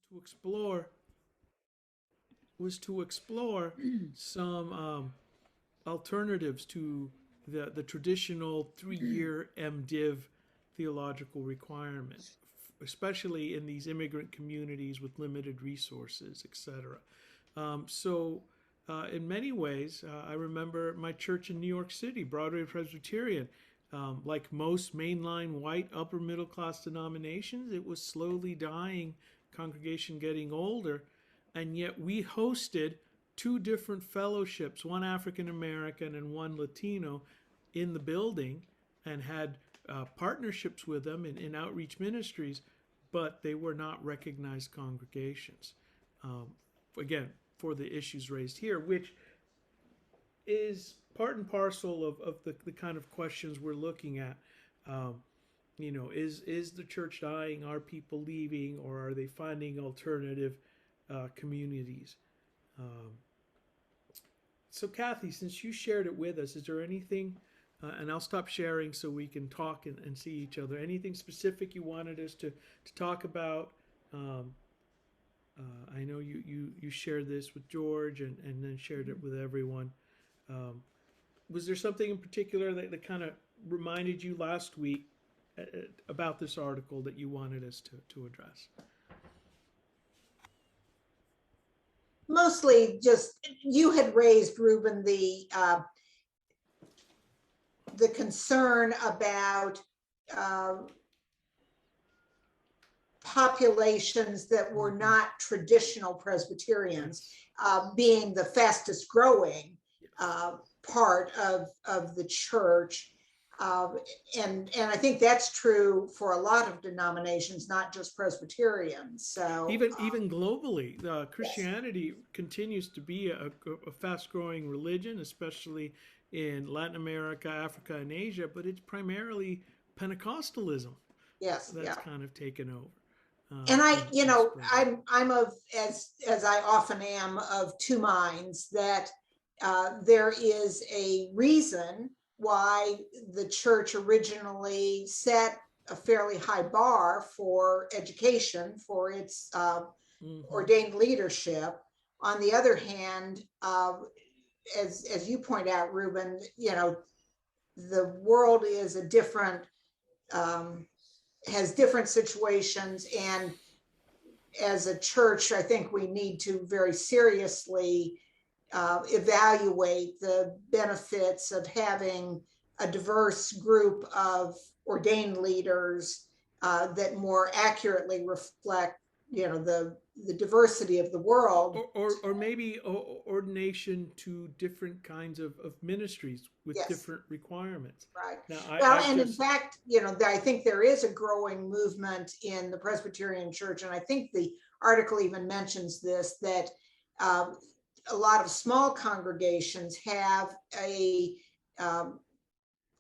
to explore some alternatives to the traditional 3-year MDiv theological requirement, especially in these immigrant communities with limited resources, etc. In many ways, I remember my church in New York City, Broadway Presbyterian. Like most mainline white upper middle class denominations, it was slowly dying, congregation getting older, and yet we hosted 2 different fellowships, one African American and one Latino, in the building, and had partnerships with them in outreach ministries, but they were not recognized congregations. Again, for the issues raised here, which is part and parcel of the kind of questions we're looking at. Is the church dying? Are people leaving, or are they finding alternative communities? So Kathy, since you shared it with us, is there anything, and I'll stop sharing so we can talk and see each other, anything specific you wanted us to talk about? I know you shared this with George and then shared it with everyone. Was there something in particular that kind of reminded you last week about this article that you wanted us to address? Mostly just, you had raised, Ruben, the concern about populations that were not traditional Presbyterians being the fastest growing part of the church. And I think that's true for a lot of denominations, not just Presbyterians. So even globally, Christianity continues to be a fast-growing religion, especially in Latin America, Africa, and Asia. But it's primarily Pentecostalism. Yes, that's kind of taken over. And I'm of, as I often am, of 2 minds, that there is a reason why the church originally set a fairly high bar for education for its ordained leadership. On the other hand, as you point out, Ruben, the world is a different, has different situations, and as a church, I think we need to very seriously evaluate the benefits of having a diverse group of ordained leaders that more accurately reflect, the diversity of the world. Or maybe ordination to different kinds of ministries with different requirements. Right. Now, in fact, I think there is a growing movement in the Presbyterian Church, and I think the article even mentions this, that a lot of small congregations have a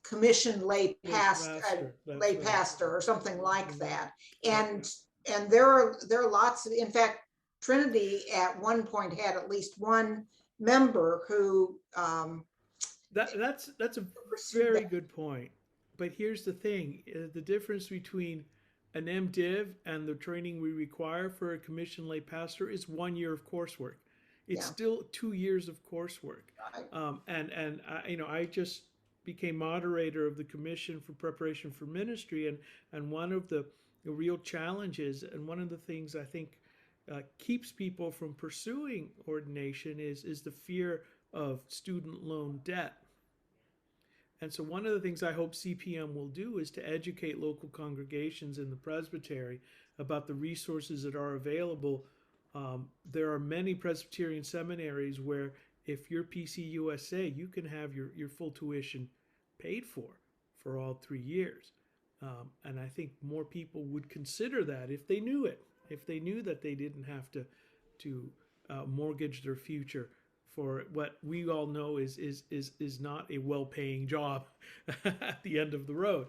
commissioned lay pastor or something like that, and there are lots of, in fact, Trinity at one point had at least one member who that's a very good point. But here's the thing: the difference between an MDiv and the training we require for a commissioned lay pastor is 1 year of coursework. It's still 2 years of coursework. And I just became moderator of the Commission for Preparation for Ministry, and one of the real challenges, and one of the things I think keeps people from pursuing ordination is the fear of student loan debt. And so one of the things I hope CPM will do is to educate local congregations in the presbytery about the resources that are available. There are many Presbyterian seminaries where if you're PCUSA, you can have your full tuition paid for all 3 years. And I think more people would consider that if they knew it, if they knew that they didn't have to mortgage their future for what we all know is not a well-paying job at the end of the road.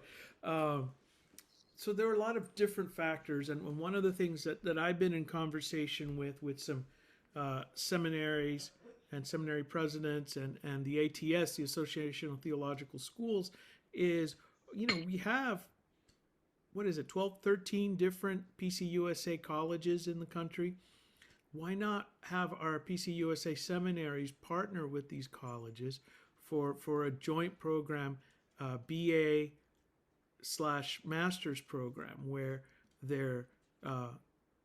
So there are a lot of different factors, and one of the things that I've been in conversation with some seminaries and seminary presidents and the ATS, the Association of Theological Schools, is we have what is it, 12, 13 different PCUSA colleges in the country. Why not have our PCUSA seminaries partner with these colleges for a joint program, BA / master's program, where their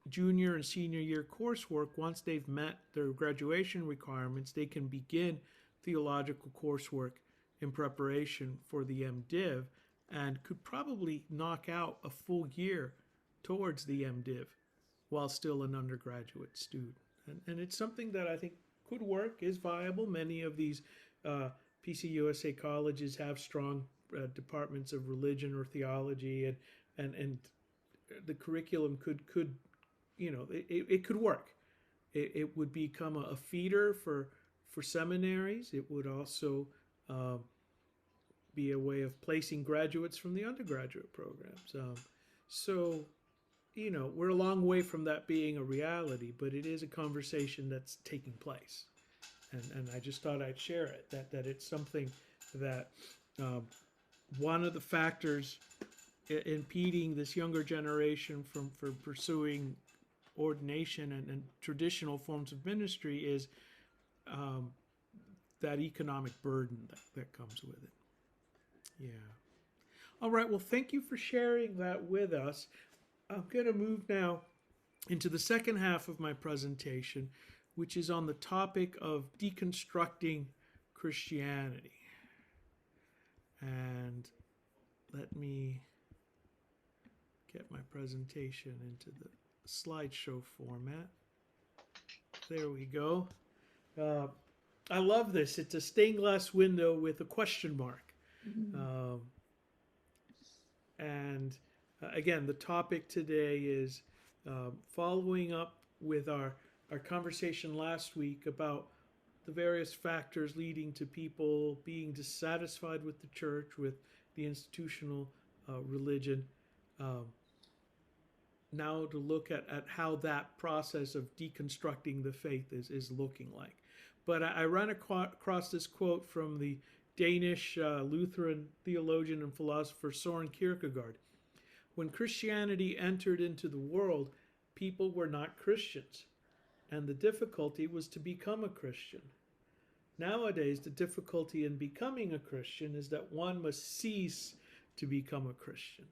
junior and senior year coursework, once they've met their graduation requirements, they can begin theological coursework in preparation for the MDiv, and could probably knock out a full year towards the MDiv while still an undergraduate student. And it's something that I think could work, is viable. Many of these PCUSA colleges have strong departments of religion or theology, and the curriculum could you know, it could work. It would become a feeder for seminaries. It would also be a way of placing graduates from the undergraduate programs. So, you know, we're a long way from that being a reality, but it is a conversation that's taking place. And I just thought I'd share it, that it's something that one of the factors impeding this younger generation from pursuing ordination and traditional forms of ministry is that economic burden that comes with it. Yeah. All right. Well, thank you for sharing that with us. I'm going to move now into the second half of my presentation, which is on the topic of deconstructing Christianity. And let me get my presentation into the slideshow format. There we go. I love this. It's a stained glass window with a question mark. And again, the topic today is following up with our conversation last week about the various factors leading to people being dissatisfied with the church, with the institutional religion. Now to look at how that process of deconstructing the faith is looking like. But I ran across this quote from the Danish Lutheran theologian and philosopher Søren Kierkegaard. When Christianity entered into the world, people were not Christians, and the difficulty was to become a Christian. Nowadays, the difficulty in becoming a Christian is that one must cease to become a Christian.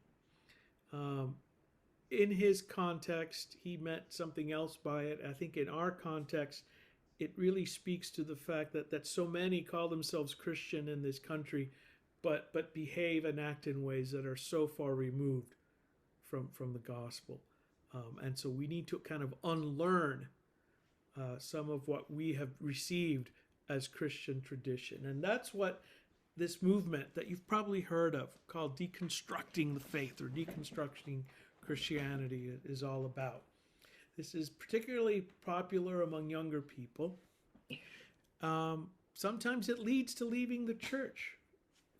In his context, he meant something else by it. I think in our context, it really speaks to the fact that so many call themselves Christian in this country, but behave and act in ways that are so far removed from the gospel. And so we need to kind of unlearn some of what we have received as Christian tradition. And that's what this movement that you've probably heard of, called deconstructing the faith or deconstructing Christianity, is all about. This is particularly popular among younger people. Sometimes it leads to leaving the church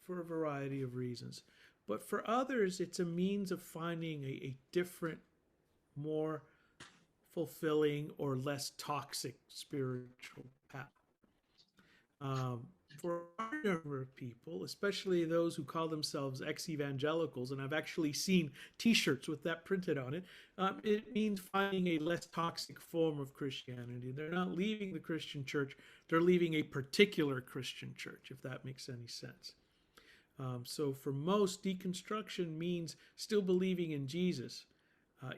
for a variety of reasons. But for others, it's a means of finding a different, more fulfilling or less toxic spiritual path. For a number of people, especially those who call themselves ex-evangelicals, and I've actually seen t-shirts with that printed on it, it means finding a less toxic form of Christianity. They're not leaving the Christian church, they're leaving a particular Christian church, if that makes any sense. So for most, deconstruction means still believing in Jesus,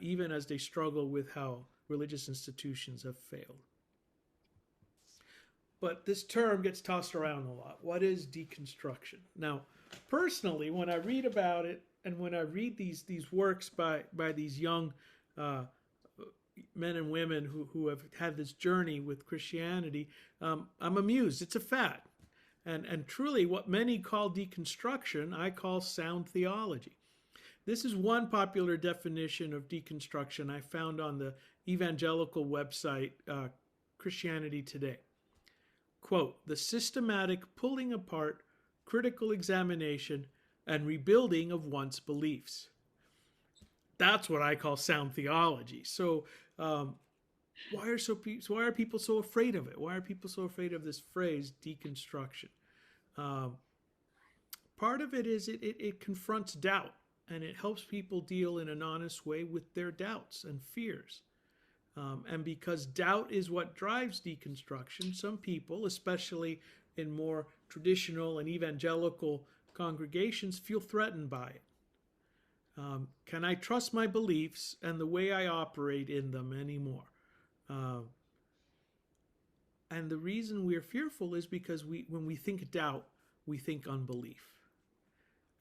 even as they struggle with how religious institutions have failed. But this term gets tossed around a lot. What is deconstruction? Now, personally, when I read about it, and when I read these works by these young men and women who have had this journey with Christianity, I'm amused. It's a fad. And truly, what many call deconstruction, I call sound theology. This is one popular definition of deconstruction I found on the evangelical website, Christianity Today. Quote, the systematic pulling apart, critical examination, and rebuilding of one's beliefs. That's what I call sound theology. So why are people so afraid of it? Why are people so afraid of this phrase, deconstruction? Part of it is it confronts doubt. and it helps people deal in an honest way with their doubts and fears. And because doubt is what drives deconstruction, some people, especially in more traditional and evangelical congregations, feel threatened by it. Can I trust my beliefs and the way I operate in them anymore? And the reason we're fearful is because when we think doubt, we think unbelief.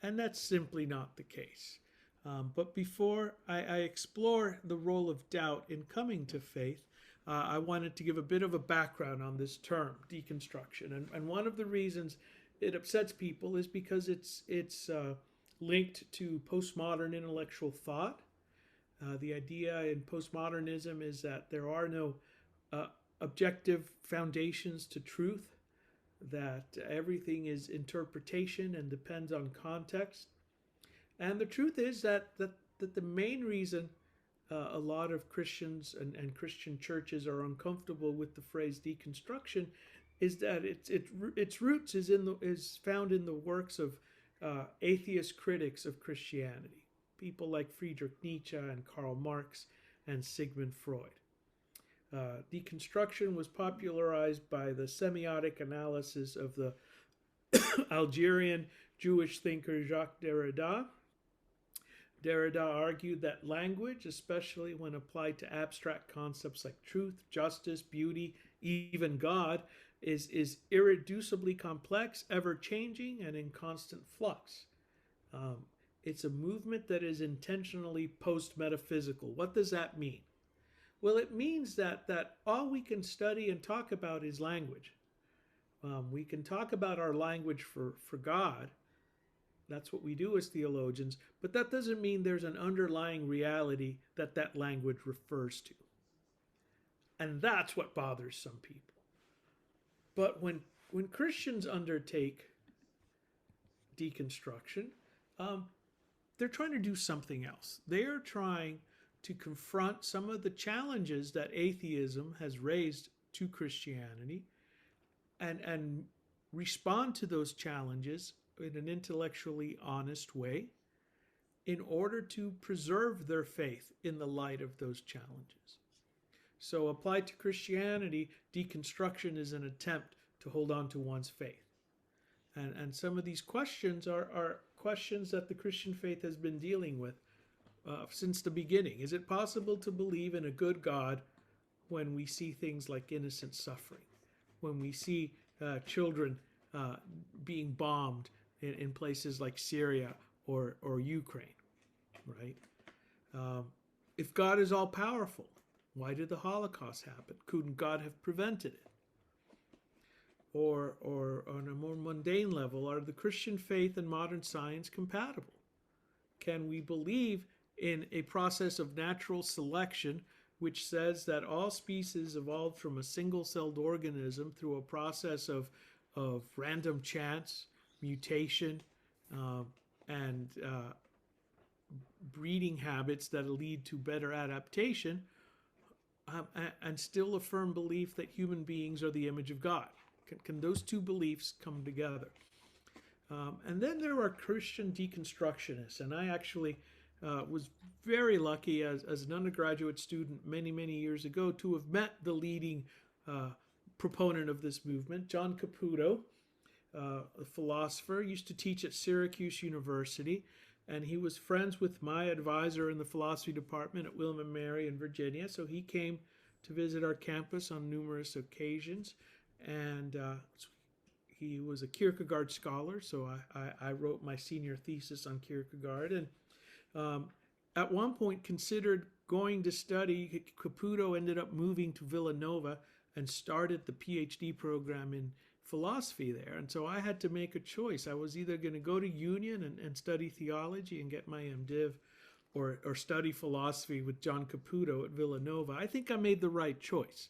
And that's simply not the case. But before I explore the role of doubt in coming to faith, I wanted to give a bit of a background on this term, deconstruction. And one of the reasons it upsets people is because it's linked to postmodern intellectual thought. The idea in postmodernism is that there are no objective foundations to truth, that everything is interpretation and depends on context. And the truth is that the main reason a lot of Christians and Christian churches are uncomfortable with the phrase deconstruction is that its roots is found in the works of atheist critics of Christianity, people like Friedrich Nietzsche and Karl Marx and Sigmund Freud. Deconstruction was popularized by the semiotic analysis of the Algerian Jewish thinker Jacques Derrida. Derrida argued that language, especially when applied to abstract concepts like truth, justice, beauty, even God, is irreducibly complex, ever-changing, and in constant flux. It's a movement that is intentionally post-metaphysical. What does that mean? Well, it means that all we can study and talk about is language. We can talk about our language for God. That's what we do as theologians, but that doesn't mean there's an underlying reality that language refers to. And that's what bothers some people. But when Christians undertake deconstruction, they're trying to do something else. They are trying to confront some of the challenges that atheism has raised to Christianity and respond to those challenges in an intellectually honest way in order to preserve their faith in the light of those challenges. So applied to Christianity, deconstruction is an attempt to hold on to one's faith. And some of these questions are questions that the Christian faith has been dealing with since the beginning. Is it possible to believe in a good God when we see things like innocent suffering, when we see children being bombed in places like Syria or Ukraine, right? If God is all-powerful, why did the Holocaust happen? Couldn't God have prevented it? Or on a more mundane level, are the Christian faith and modern science compatible? Can we believe in a process of natural selection which says that all species evolved from a single-celled organism through a process of random chance, mutation, and breeding habits that lead to better adaptation, and still a firm belief that human beings are the image of God? Can those two beliefs come together? And then there are Christian deconstructionists, and I actually was very lucky as an undergraduate student many, many years ago to have met the leading proponent of this movement, John Caputo, a philosopher, used to teach at Syracuse University, and he was friends with my advisor in the philosophy department at William & Mary in Virginia, so he came to visit our campus on numerous occasions, and he was a Kierkegaard scholar, so I wrote my senior thesis on Kierkegaard, and at one point considered going to study. Caputo ended up moving to Villanova and started the PhD program in philosophy there. And so I had to make a choice. I was either going to go to Union and study theology and get my MDiv, or study philosophy with John Caputo at Villanova. I think I made the right choice.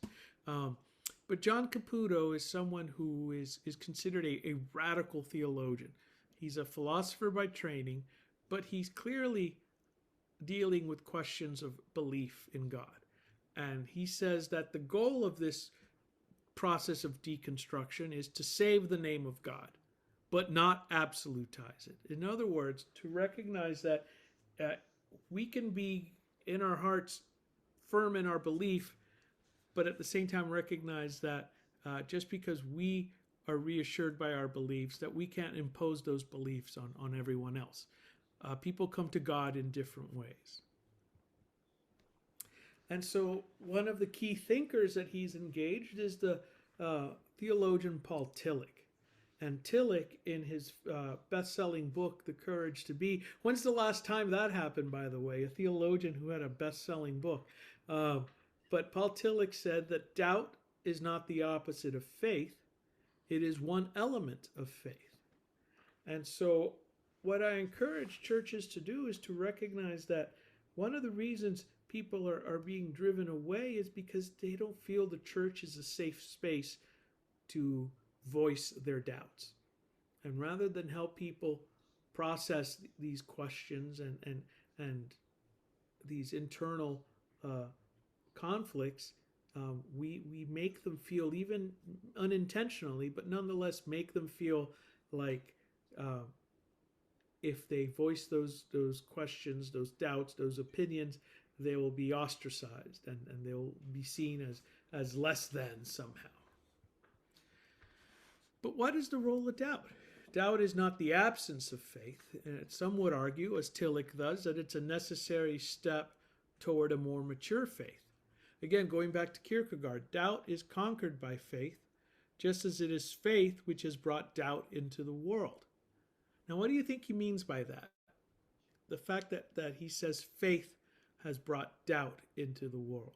But John Caputo is someone who is considered a radical theologian. He's a philosopher by training, but he's clearly dealing with questions of belief in God. And he says that the goal of this process of deconstruction is to save the name of God, but not absolutize it. In other words, to recognize that uh, we can be in our hearts firm in our belief, but at the same time recognize that just because we are reassured by our beliefs, that we can't impose those beliefs on everyone else. People come to God in different ways. And so one of the key thinkers that he's engaged is the theologian Paul Tillich. And Tillich, in his best-selling book, The Courage to Be, when's the last time that happened, by the way? A theologian who had a best-selling book. But Paul Tillich said that doubt is not the opposite of faith. It is one element of faith. And so what I encourage churches to do is to recognize that one of the reasons people are being driven away is because they don't feel the church is a safe space to voice their doubts. And rather than help people process these questions and these internal conflicts, we make them feel, even unintentionally, but nonetheless make them feel like if they voice those questions, those doubts, those opinions, they will be ostracized and they'll be seen as less than somehow. But what is the role of doubt? Doubt is not the absence of faith. And some would argue, as Tillich does, that it's a necessary step toward a more mature faith. Again, going back to Kierkegaard, doubt is conquered by faith, just as it is faith which has brought doubt into the world. Now, what do you think he means by that? The fact that he says faith has brought doubt into the world.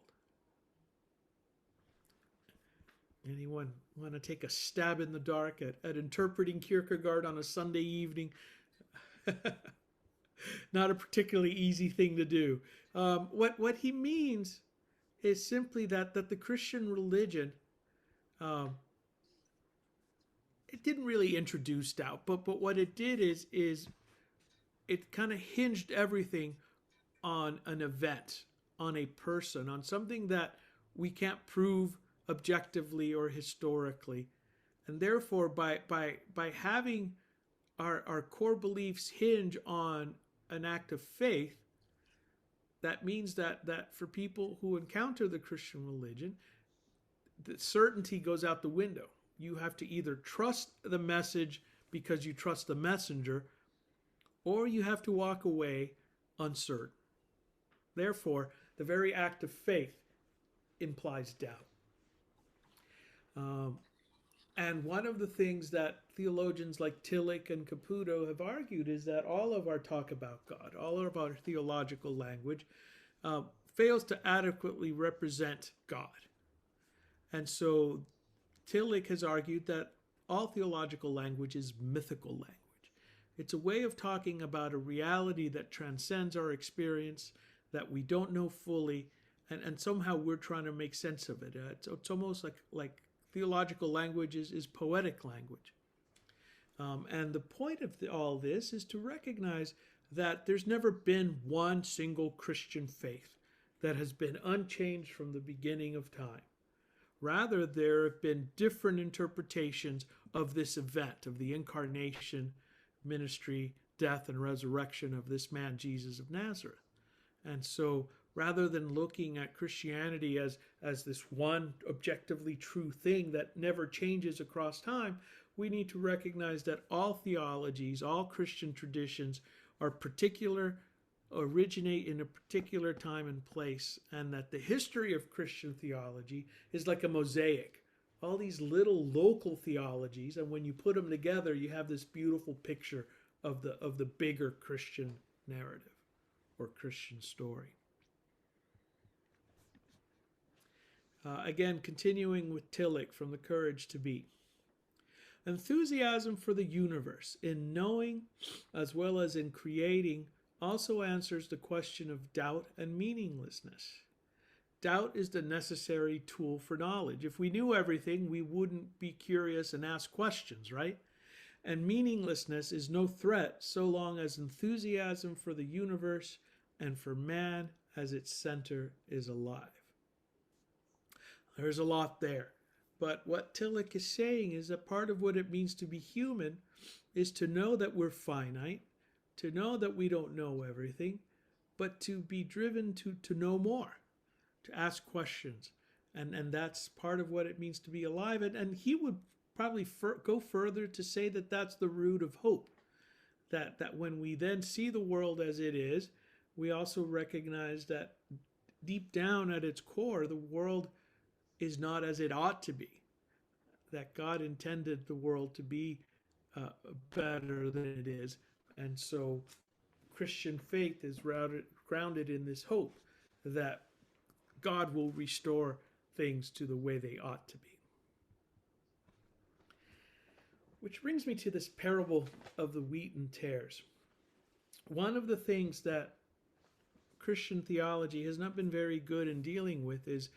Anyone want to take a stab in the dark at interpreting Kierkegaard on a Sunday evening? Not a particularly easy thing to do. What he means is simply that the Christian religion, it didn't really introduce doubt, but what it did is it kind of hinged everything on an event, on a person, on something that we can't prove objectively or historically. And therefore, by having our core beliefs hinge on an act of faith, that means that for people who encounter the Christian religion, the certainty goes out the window. You have to either trust the message because you trust the messenger, or you have to walk away uncertain. Therefore, the very act of faith implies doubt. And one of the things that theologians like Tillich and Caputo have argued is that all of our talk about God, all of our theological language, fails to adequately represent God. And so Tillich has argued that all theological language is mythical language. It's a way of talking about a reality that transcends our experience, that we don't know fully, and somehow we're trying to make sense of it. It's almost like theological language is poetic language. And the point of all this is to recognize that there's never been one single Christian faith that has been unchanged from the beginning of time. Rather, there have been different interpretations of this event, of the incarnation, ministry, death, and resurrection of this man, Jesus of Nazareth. And so rather than looking at Christianity as this one objectively true thing that never changes across time, we need to recognize that all theologies, all Christian traditions are particular, originate in a particular time and place, and that the history of Christian theology is like a mosaic. All these little local theologies, and when you put them together, you have this beautiful picture of the bigger Christian narrative or Christian story. Again, continuing with Tillich from The Courage to Be. Enthusiasm for the universe in knowing as well as in creating also answers the question of doubt and meaninglessness. Doubt is the necessary tool for knowledge. If we knew everything, we wouldn't be curious and ask questions, right? And meaninglessness is no threat so long as enthusiasm for the universe and for man as its center is alive. There's a lot there. But what Tillich is saying is that part of what it means to be human is to know that we're finite, to know that we don't know everything, but to be driven to know more, to ask questions. And that's part of what it means to be alive. And he would probably go further to say that that's the root of hope. That when we then see the world as it is, we also recognize that deep down at its core, the world is not as it ought to be. That God intended the world to be better than it is. And so Christian faith is grounded in this hope that God will restore things to the way they ought to be. Which brings me to this parable of the wheat and tares. One of the things that Christian theology has not been very good in dealing with is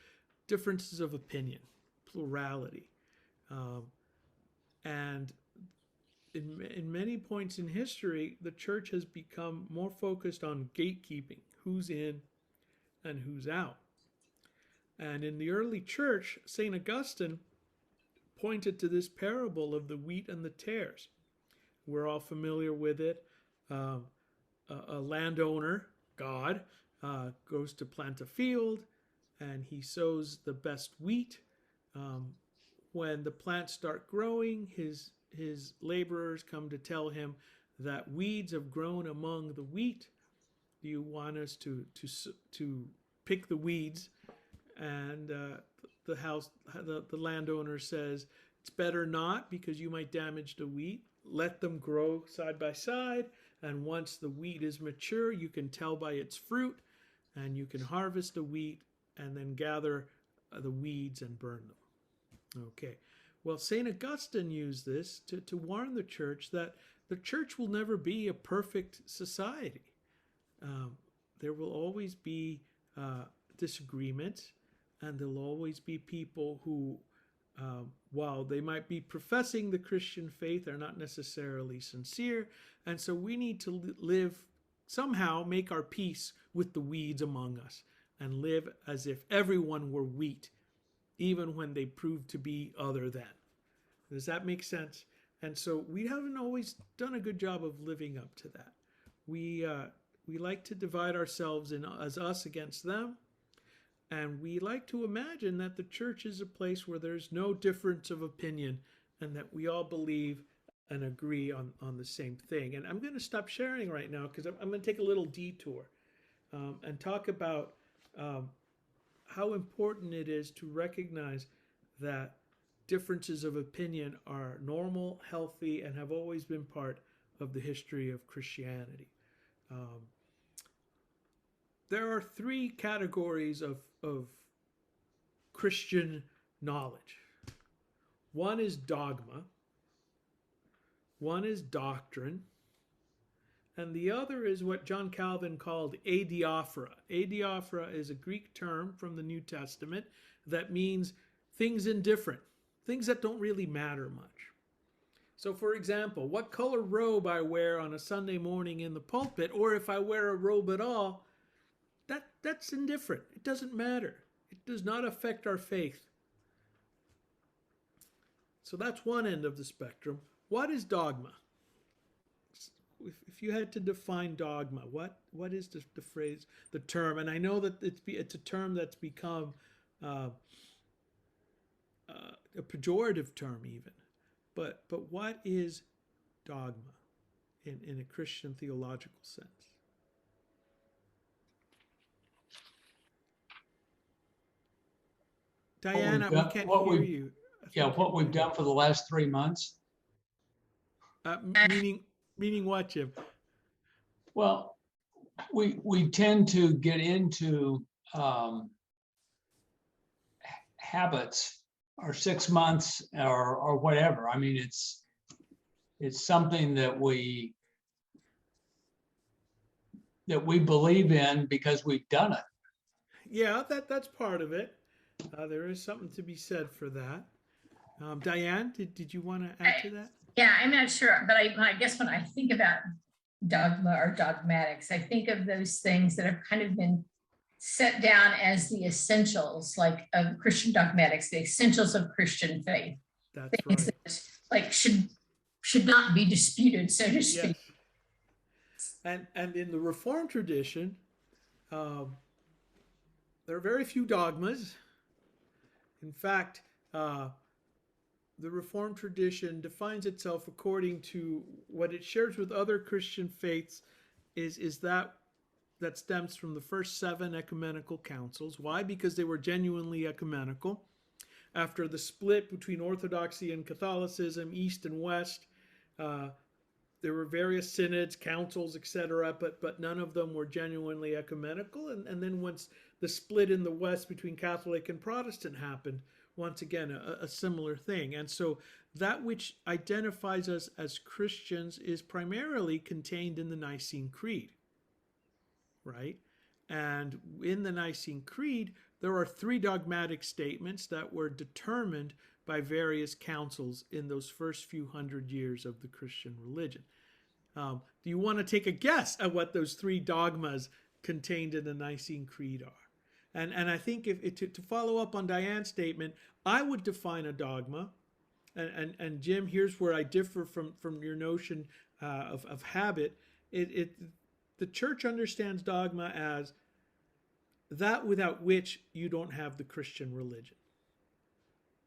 differences of opinion, plurality. And in many points in history, the church has become more focused on gatekeeping, who's in and who's out. And in the early church, St. Augustine pointed to this parable of the wheat and the tares. We're all familiar with it. A landowner, God, goes to plant a field and he sows the best wheat. When the plants start growing, his laborers come to tell him that weeds have grown among the wheat. Do you want us to pick the weeds? And the landowner says, it's better not, because you might damage the wheat. Let them grow side by side, and once the wheat is mature, you can tell by its fruit, and you can harvest the wheat and then gather the weeds and burn them. Okay, well, St. Augustine used this to warn the church that the church will never be a perfect society. There will always be disagreements, and there'll always be people who, while they might be professing the Christian faith, are not necessarily sincere. And so we need to live, somehow make our peace with the weeds among us and live as if everyone were wheat, even when they prove to be other than. Does that make sense? And so we haven't always done a good job of living up to that. We like to divide ourselves as us against them. And we like to imagine that the church is a place where there's no difference of opinion and that we all believe and agree on the same thing. And I'm going to stop sharing right now because I'm going to take a little detour and talk about how important it is to recognize that differences of opinion are normal, healthy, and have always been part of the history of Christianity. There are three categories of Christian knowledge. One is dogma, one is doctrine, and the other is what John Calvin called adiaphora. Adiaphora is a Greek term from the New Testament that means things indifferent, things that don't really matter much. So for example, what color robe I wear on a Sunday morning in the pulpit, or if I wear a robe at all, that's indifferent. It doesn't matter. It does not affect our faith. So that's one end of the spectrum. What is dogma? If you had to define dogma, what is the phrase, the term? And I know that it's a term that's become a pejorative term even. But what is dogma in a Christian theological sense? Diana, we can't hear you. Yeah, what we've done for the last 3 months. Meaning what, Jim? Well, we tend to get into habits, or 6 months, or whatever. I mean, it's something that we believe in because we've done it. Yeah, that's part of it. There is something to be said for that. Diane, did you want to add to that? Yeah, I'm not sure, but I guess when I think about dogma or dogmatics, I think of those things that have kind of been set down as the essentials, like of Christian dogmatics, the essentials of Christian faith. That's things right. That, like should not be disputed, so to speak. Yes. And in the Reformed tradition, there are very few dogmas. In fact, the Reformed tradition defines itself according to what it shares with other Christian faiths is that stems from the first 7 ecumenical councils. Why? Because they were genuinely ecumenical. After the split between Orthodoxy and Catholicism, East and West, there were various synods, councils, etc., but none of them were genuinely ecumenical. And then once the split in the West between Catholic and Protestant happened, once again, a similar thing. And so that which identifies us as Christians is primarily contained in the Nicene Creed, right? And in the Nicene Creed, there are 3 dogmatic statements that were determined by various councils in those first few hundred years of the Christian religion. Do you want to take a guess at what those 3 dogmas contained in the Nicene Creed are? And I think to follow up on Diane's statement, I would define a dogma, and Jim, here's where I differ from your notion of habit. The church understands dogma as that without which you don't have the Christian religion.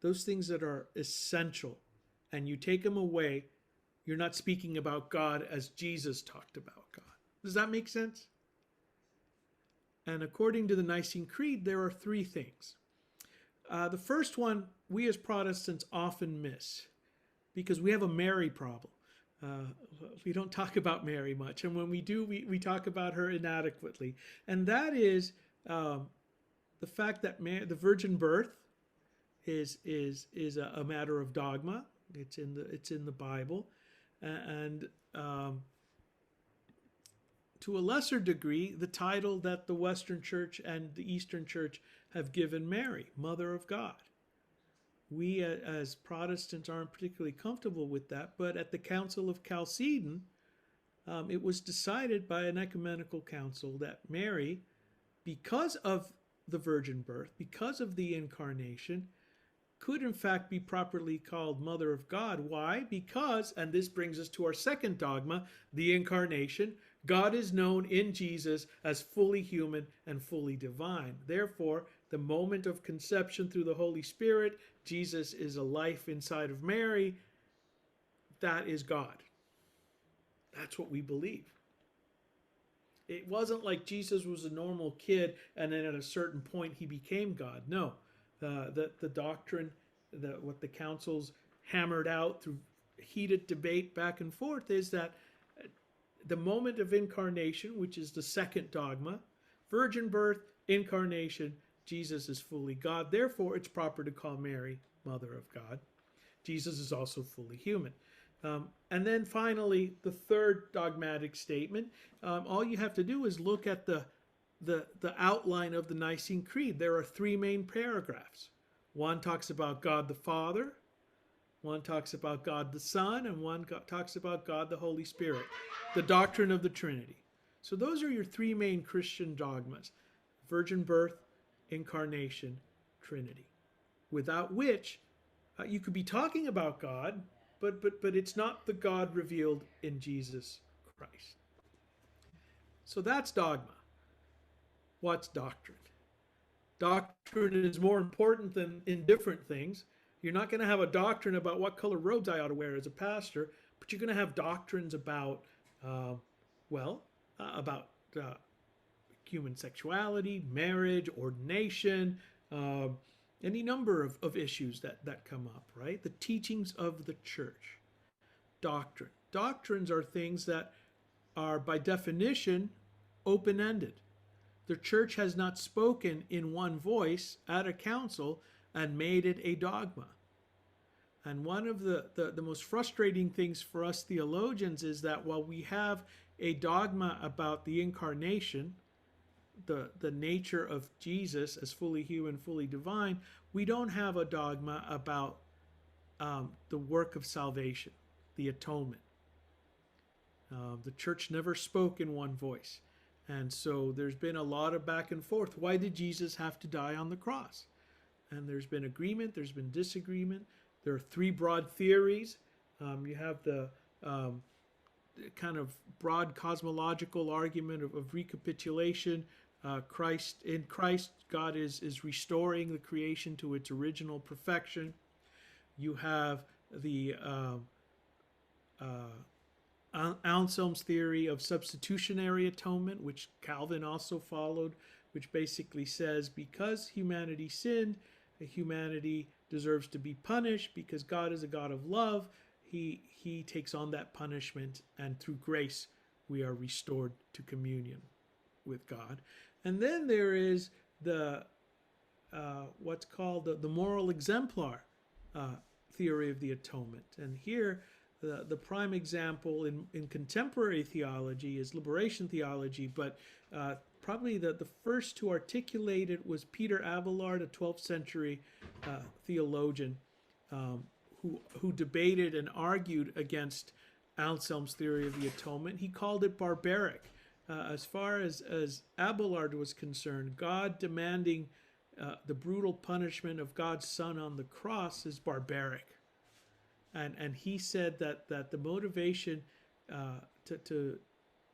Those things that are essential, and you take them away, you're not speaking about God as Jesus talked about God. Does that make sense? And according to the Nicene Creed, there are 3 things. The first one, we as Protestants often miss because we have a Mary problem. We don't talk about Mary much, and when we do, we talk about her inadequately. And that is the fact that the virgin birth is a matter of dogma. It's in the Bible, and to a lesser degree, the title that the Western Church and the Eastern Church have given Mary, Mother of God. We as Protestants aren't particularly comfortable with that, but at the Council of Chalcedon, it was decided by an ecumenical council that Mary, because of the virgin birth, because of the incarnation, could in fact be properly called Mother of God. Why? Because, and this brings us to our second dogma, the incarnation, God is known in Jesus as fully human and fully divine. Therefore, the moment of conception through the Holy Spirit, Jesus is a life inside of Mary. That is God. That's what we believe. It wasn't like Jesus was a normal kid and then at a certain point he became God. No, the doctrine, what the councils hammered out through heated debate back and forth is that the moment of incarnation, which is the second dogma, virgin birth, incarnation, Jesus is fully God. Therefore, it's proper to call Mary Mother of God. Jesus is also fully human. And then finally, the third dogmatic statement, all you have to do is look at the outline of the Nicene Creed. There are 3 main paragraphs. One talks about God the Father, one talks about God the Son, and one talks about God the Holy Spirit, the doctrine of the Trinity. So those are your 3 main Christian dogmas: virgin birth, incarnation, Trinity. Without which, you could be talking about God, but it's not the God revealed in Jesus Christ. So that's dogma. What's doctrine? Doctrine is more important than indifferent things. You're not going to have a doctrine about what color robes I ought to wear as a pastor, but you're going to have doctrines about, human sexuality, marriage, ordination, any number of issues that come up, right? The teachings of the church. Doctrine. Doctrines are things that are, by definition, open-ended. The church has not spoken in one voice at a council and made it a dogma. And one of the most frustrating things for us theologians is that while we have a dogma about the incarnation, the nature of Jesus as fully human, fully divine, we don't have a dogma about the work of salvation, the atonement. The church never spoke in one voice. And so there's been a lot of back and forth. Why did Jesus have to die on the cross? And there's been agreement, there's been disagreement. There are 3 broad theories. You have the kind of broad cosmological argument of recapitulation, In Christ, God is restoring the creation to its original perfection. You have the Anselm's theory of substitutionary atonement, which Calvin also followed, which basically says because humanity sinned, humanity deserves to be punished because God is a God of love. He takes on that punishment, and through grace we are restored to communion with God. And then there is the what's called the moral exemplar theory of the atonement. And here the prime example in contemporary theology is liberation theology, but probably the first to articulate it was Peter Abelard, a 12th century theologian who debated and argued against Anselm's theory of the atonement. He called it barbaric. As far as Abelard was concerned, God demanding the brutal punishment of God's Son on the cross is barbaric. And he said that the motivation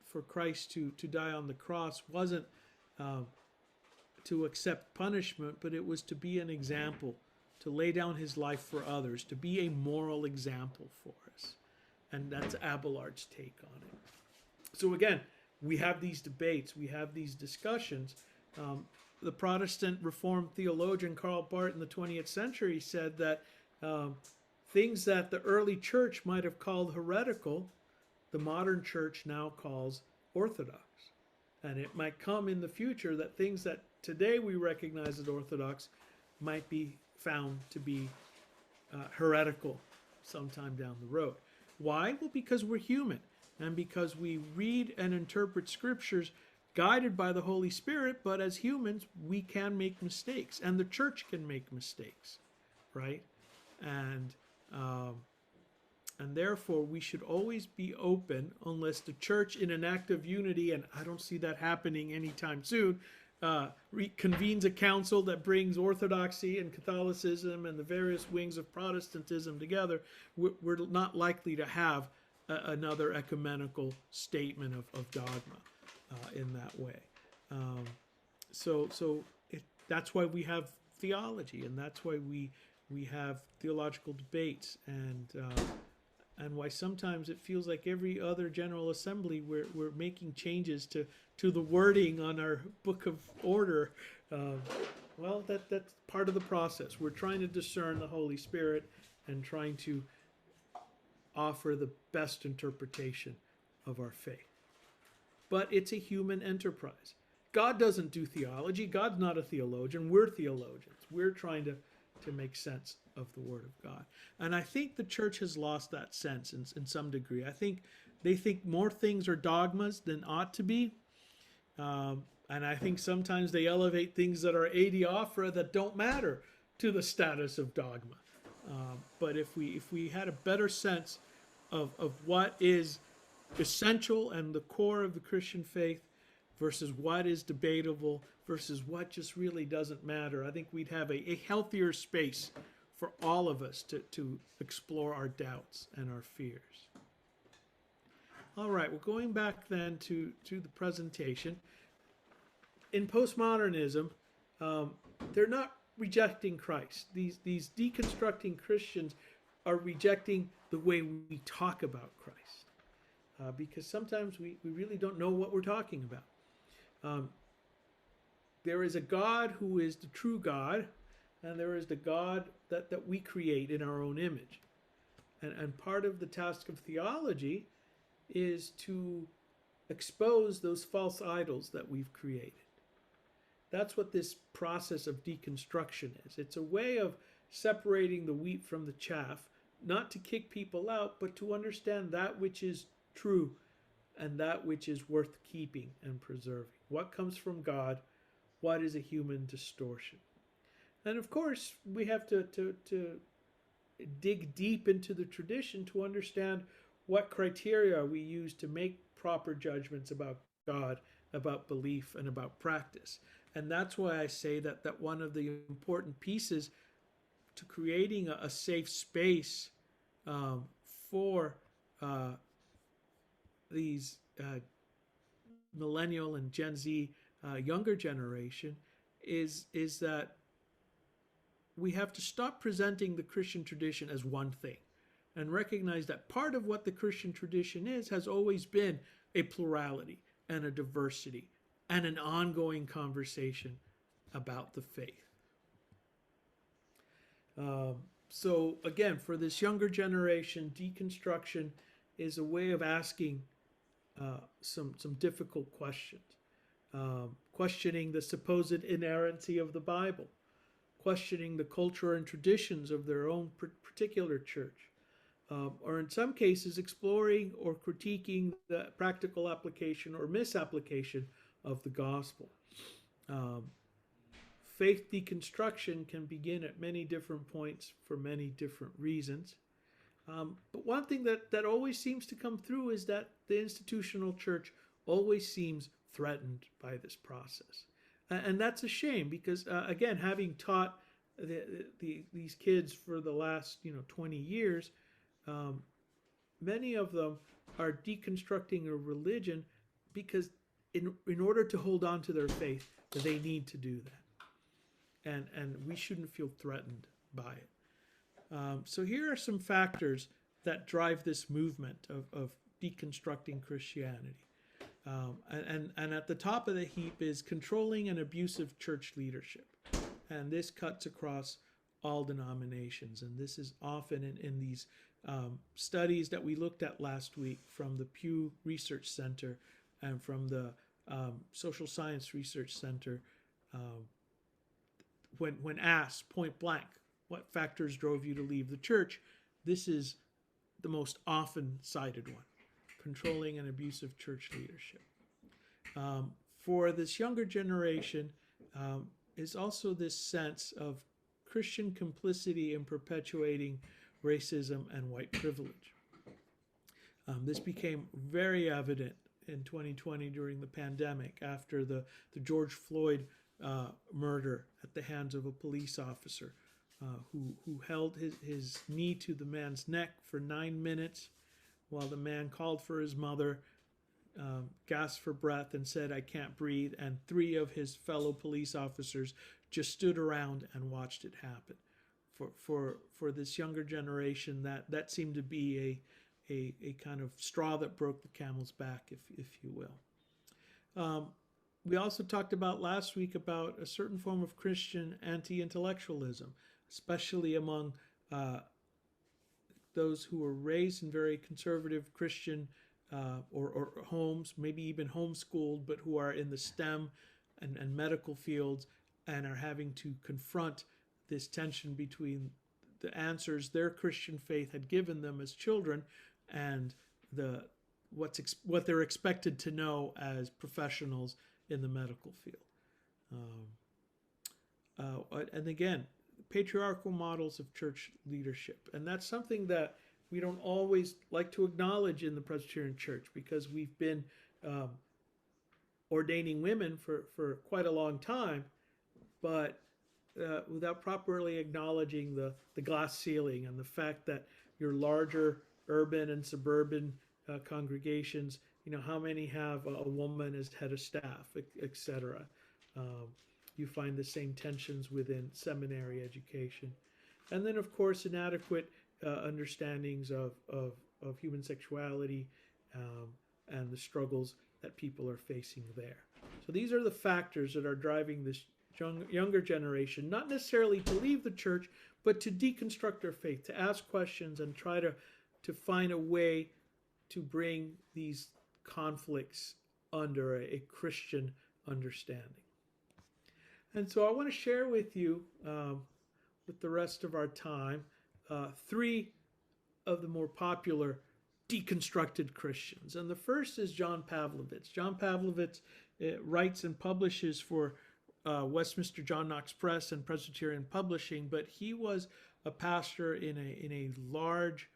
for Christ to die on the cross wasn't to accept punishment, but it was to be an example, to lay down his life for others, to be a moral example for us. And that's Abelard's take on it. So again, we have these debates, we have these discussions. The Protestant Reformed theologian Karl Barth in the 20th century said that things that the early church might have called heretical, the modern church now calls orthodox. And it might come in the future that things that today we recognize as orthodox might be found to be heretical sometime down the road. Why? Well, because we're human, and because we read and interpret scriptures guided by the Holy Spirit, but as humans, we can make mistakes, and the church can make mistakes, right? And therefore, we should always be open, unless the church, in an act of unity, and I don't see that happening anytime soon, convenes a council that brings Orthodoxy and Catholicism and the various wings of Protestantism together. We're not likely to have another ecumenical statement of dogma in that way. That's why we have theology, and that's why we have theological debates, and why sometimes it feels like every other General Assembly we're making changes to the wording on our Book of Order. Well, that's part of the process. We're trying to discern the Holy Spirit and trying to offer the best interpretation of our faith. But it's a human enterprise. God doesn't do theology. God's not a theologian. We're theologians. We're trying to make sense of the Word of God. And I think the church has lost that sense in some degree. I think they think more things are dogmas than ought to be. And I think sometimes they elevate things that are adiaphora that don't matter to the status of dogma. But if we had a better sense of what is essential and the core of the Christian faith versus what is debatable versus what just really doesn't matter, I think we'd have a healthier space for all of us to explore our doubts and our fears. All right, well, going back then to the presentation. In postmodernism, they're not rejecting Christ. These deconstructing Christians are rejecting the way we talk about Christ, because sometimes we really don't know what we're talking about. There is a God who is the true God, and there is the God that we create in our own image. And part of the task of theology is to expose those false idols that we've created. That's what this process of deconstruction is. It's a way of separating the wheat from the chaff, not to kick people out, but to understand that which is true and that which is worth keeping and preserving. What comes from God? What is a human distortion? And of course, we have to dig deep into the tradition to understand what criteria we use to make proper judgments about God, about belief, and about practice. And that's why I say that one of the important pieces to creating a safe space for these millennial and Gen Z younger generation is that we have to stop presenting the Christian tradition as one thing and recognize that part of what the Christian tradition has always been a plurality and a diversity and an ongoing conversation about the faith. So again, for this younger generation, deconstruction is a way of asking some difficult questions, questioning the supposed inerrancy of the Bible, questioning the culture and traditions of their own particular church, or in some cases exploring or critiquing the practical application or misapplication of the gospel. Faith deconstruction can begin at many different points for many different reasons. But one thing that always seems to come through is that the institutional church always seems threatened by this process. And that's a shame because, again, having taught these kids for the last 20 years, many of them are deconstructing a religion because in order to hold on to their faith, they need to do that. And we shouldn't feel threatened by it. So here are some factors that drive this movement of deconstructing Christianity. And at the top of the heap is controlling and abusive church leadership. And this cuts across all denominations. And this is often in these studies that we looked at last week from the Pew Research Center and from the Social Science Research Center. When asked point blank, what factors drove you to leave the church, this is the most often cited one: controlling and abusive church leadership. For this younger generation is also this sense of Christian complicity in perpetuating racism and white privilege. This became very evident in 2020 during the pandemic after the George Floyd murder at the hands of a police officer who held his knee to the man's neck for 9 minutes while the man called for his mother, gasped for breath and said, "I can't breathe," and 3 of his fellow police officers just stood around and watched it happen. For this younger generation, that seemed to be a kind of straw that broke the camel's back, if you will. We also talked about last week about a certain form of Christian anti-intellectualism, especially among those who were raised in very conservative Christian or homes, maybe even homeschooled, but who are in the STEM and medical fields and are having to confront this tension between the answers their Christian faith had given them as children and what they're expected to know as professionals in the medical field. And again, patriarchal models of church leadership. And that's something that we don't always like to acknowledge in the Presbyterian Church because we've been ordaining women for quite a long time, but without properly acknowledging the glass ceiling and the fact that your larger urban and suburban congregations, how many have a woman as head of staff, etc. You find the same tensions within seminary education. And then, of course, inadequate understandings of human sexuality and the struggles that people are facing there. So these are the factors that are driving this younger generation, not necessarily to leave the church, but to deconstruct their faith, to ask questions and try to find a way to bring these conflicts under a Christian understanding. And so I want to share with you, with the rest of our time, 3 of the more popular deconstructed Christians. And the first is John Pavlovitz. John Pavlovitz writes and publishes for Westminster John Knox Press and Presbyterian Publishing, but he was a pastor in a large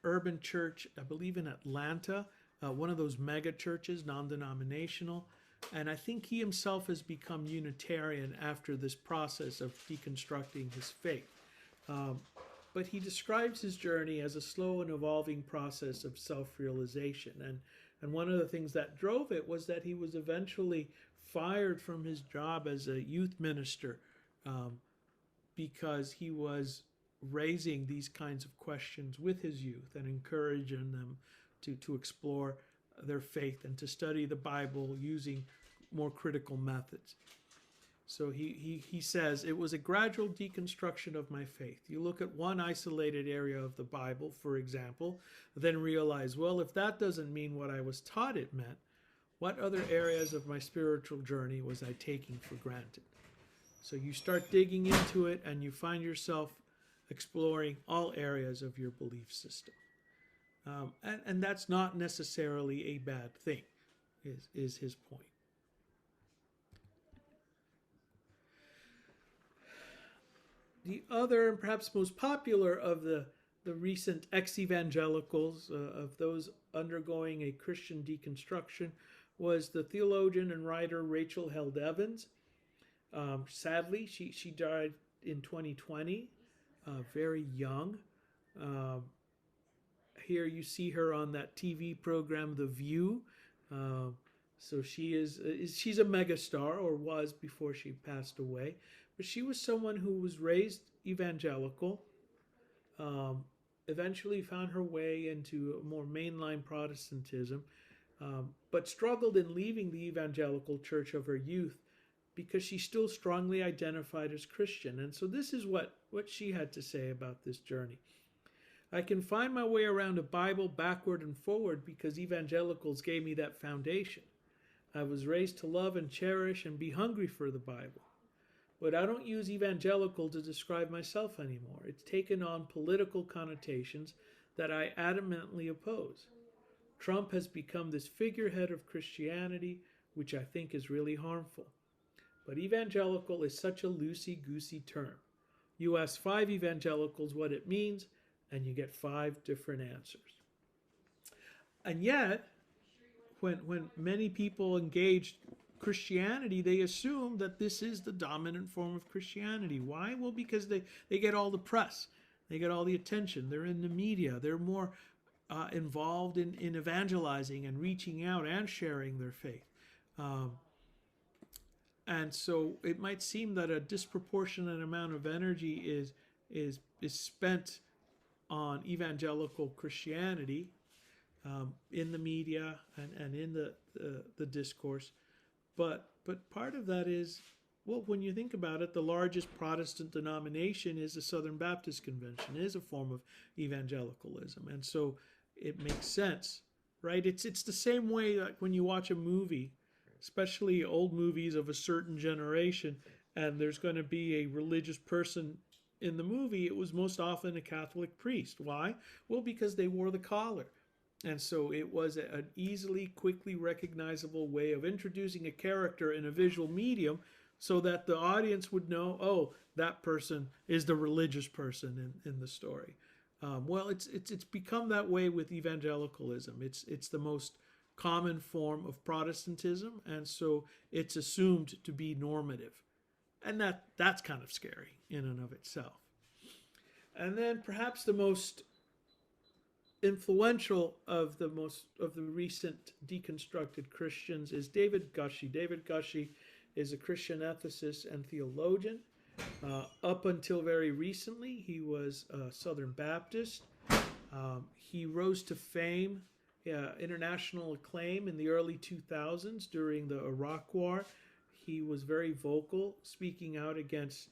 urban church, I believe in Atlanta, one of those mega churches, non-denominational. And I think he himself has become Unitarian after this process of deconstructing his faith. But he describes his journey as a slow and evolving process of self-realization. And one of the things that drove it was that he was eventually fired from his job as a youth minister because he was raising these kinds of questions with his youth and encouraging them to explore their faith and to study the Bible using more critical methods. So he says, it was a gradual deconstruction of my faith. You look at one isolated area of the Bible, for example, then realize, well, if that doesn't mean what I was taught it meant, what other areas of my spiritual journey was I taking for granted? So you start digging into it and you find yourself exploring all areas of your belief system. And that's not necessarily a bad thing, is his point. The other and perhaps most popular of the recent ex-evangelicals, of those undergoing a Christian deconstruction, was the theologian and writer Rachel Held Evans. Sadly, she died in 2020, very young. Here you see her on that TV program, The View. So she's a megastar, or was before she passed away. But she was someone who was raised evangelical, eventually found her way into more mainline Protestantism, but struggled in leaving the evangelical church of her youth because she still strongly identified as Christian. And so this is what she had to say about this journey. I can find my way around a Bible backward and forward because evangelicals gave me that foundation. I was raised to love and cherish and be hungry for the Bible. But I don't use evangelical to describe myself anymore. It's taken on political connotations that I adamantly oppose. Trump has become this figurehead of Christianity, which I think is really harmful. But evangelical is such a loosey-goosey term. You ask 5 evangelicals what it means, and you get 5 different answers. And yet, when many people engage Christianity, they assume that this is the dominant form of Christianity. Why? Well, because they get all the press. They get all the attention. They're in the media. They're more involved in evangelizing and reaching out and sharing their faith. And so it might seem that a disproportionate amount of energy is spent on evangelical Christianity in the media and in the discourse. But part of that is, well, when you think about it, the largest Protestant denomination is the Southern Baptist Convention, is a form of evangelicalism. And so it makes sense, right? It's the same way like when you watch a movie, especially old movies of a certain generation, and there's going to be a religious person in the movie. It was most often a Catholic priest. Why? Well, because they wore the collar. And so it was an easily, quickly recognizable way of introducing a character in a visual medium so that the audience would know, oh, that person is the religious person in the story. Well, it's become that way with evangelicalism. It's the most common form of Protestantism, and so it's assumed to be normative. And that's kind of scary in and of itself. And then perhaps the most influential of the recent deconstructed Christians is David Gushee. David Gushee is a Christian ethicist and theologian. Up until very recently, he was a Southern Baptist. He rose to fame, international acclaim in the early 2000s during the Iraq War. He was very vocal, speaking out against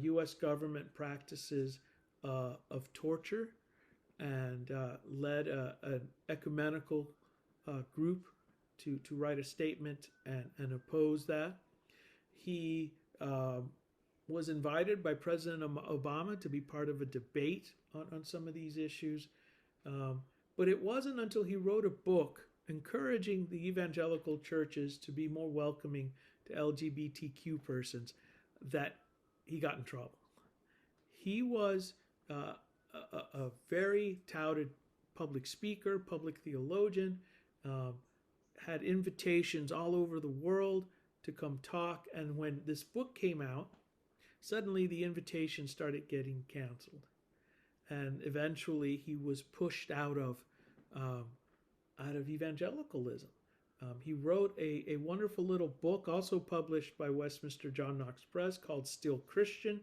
U.S. government practices of torture, and led an ecumenical group to write a statement and oppose that. He was invited by President Obama to be part of a debate on some of these issues. But it wasn't until he wrote a book encouraging the evangelical churches to be more welcoming to LGBTQ persons that he got in trouble. He was a very touted public speaker, public theologian, had invitations all over the world to come talk. And when this book came out, suddenly the invitations started getting canceled. And eventually he was pushed out of out of evangelicalism. He wrote a wonderful little book, also published by Westminster John Knox Press, called Still Christian,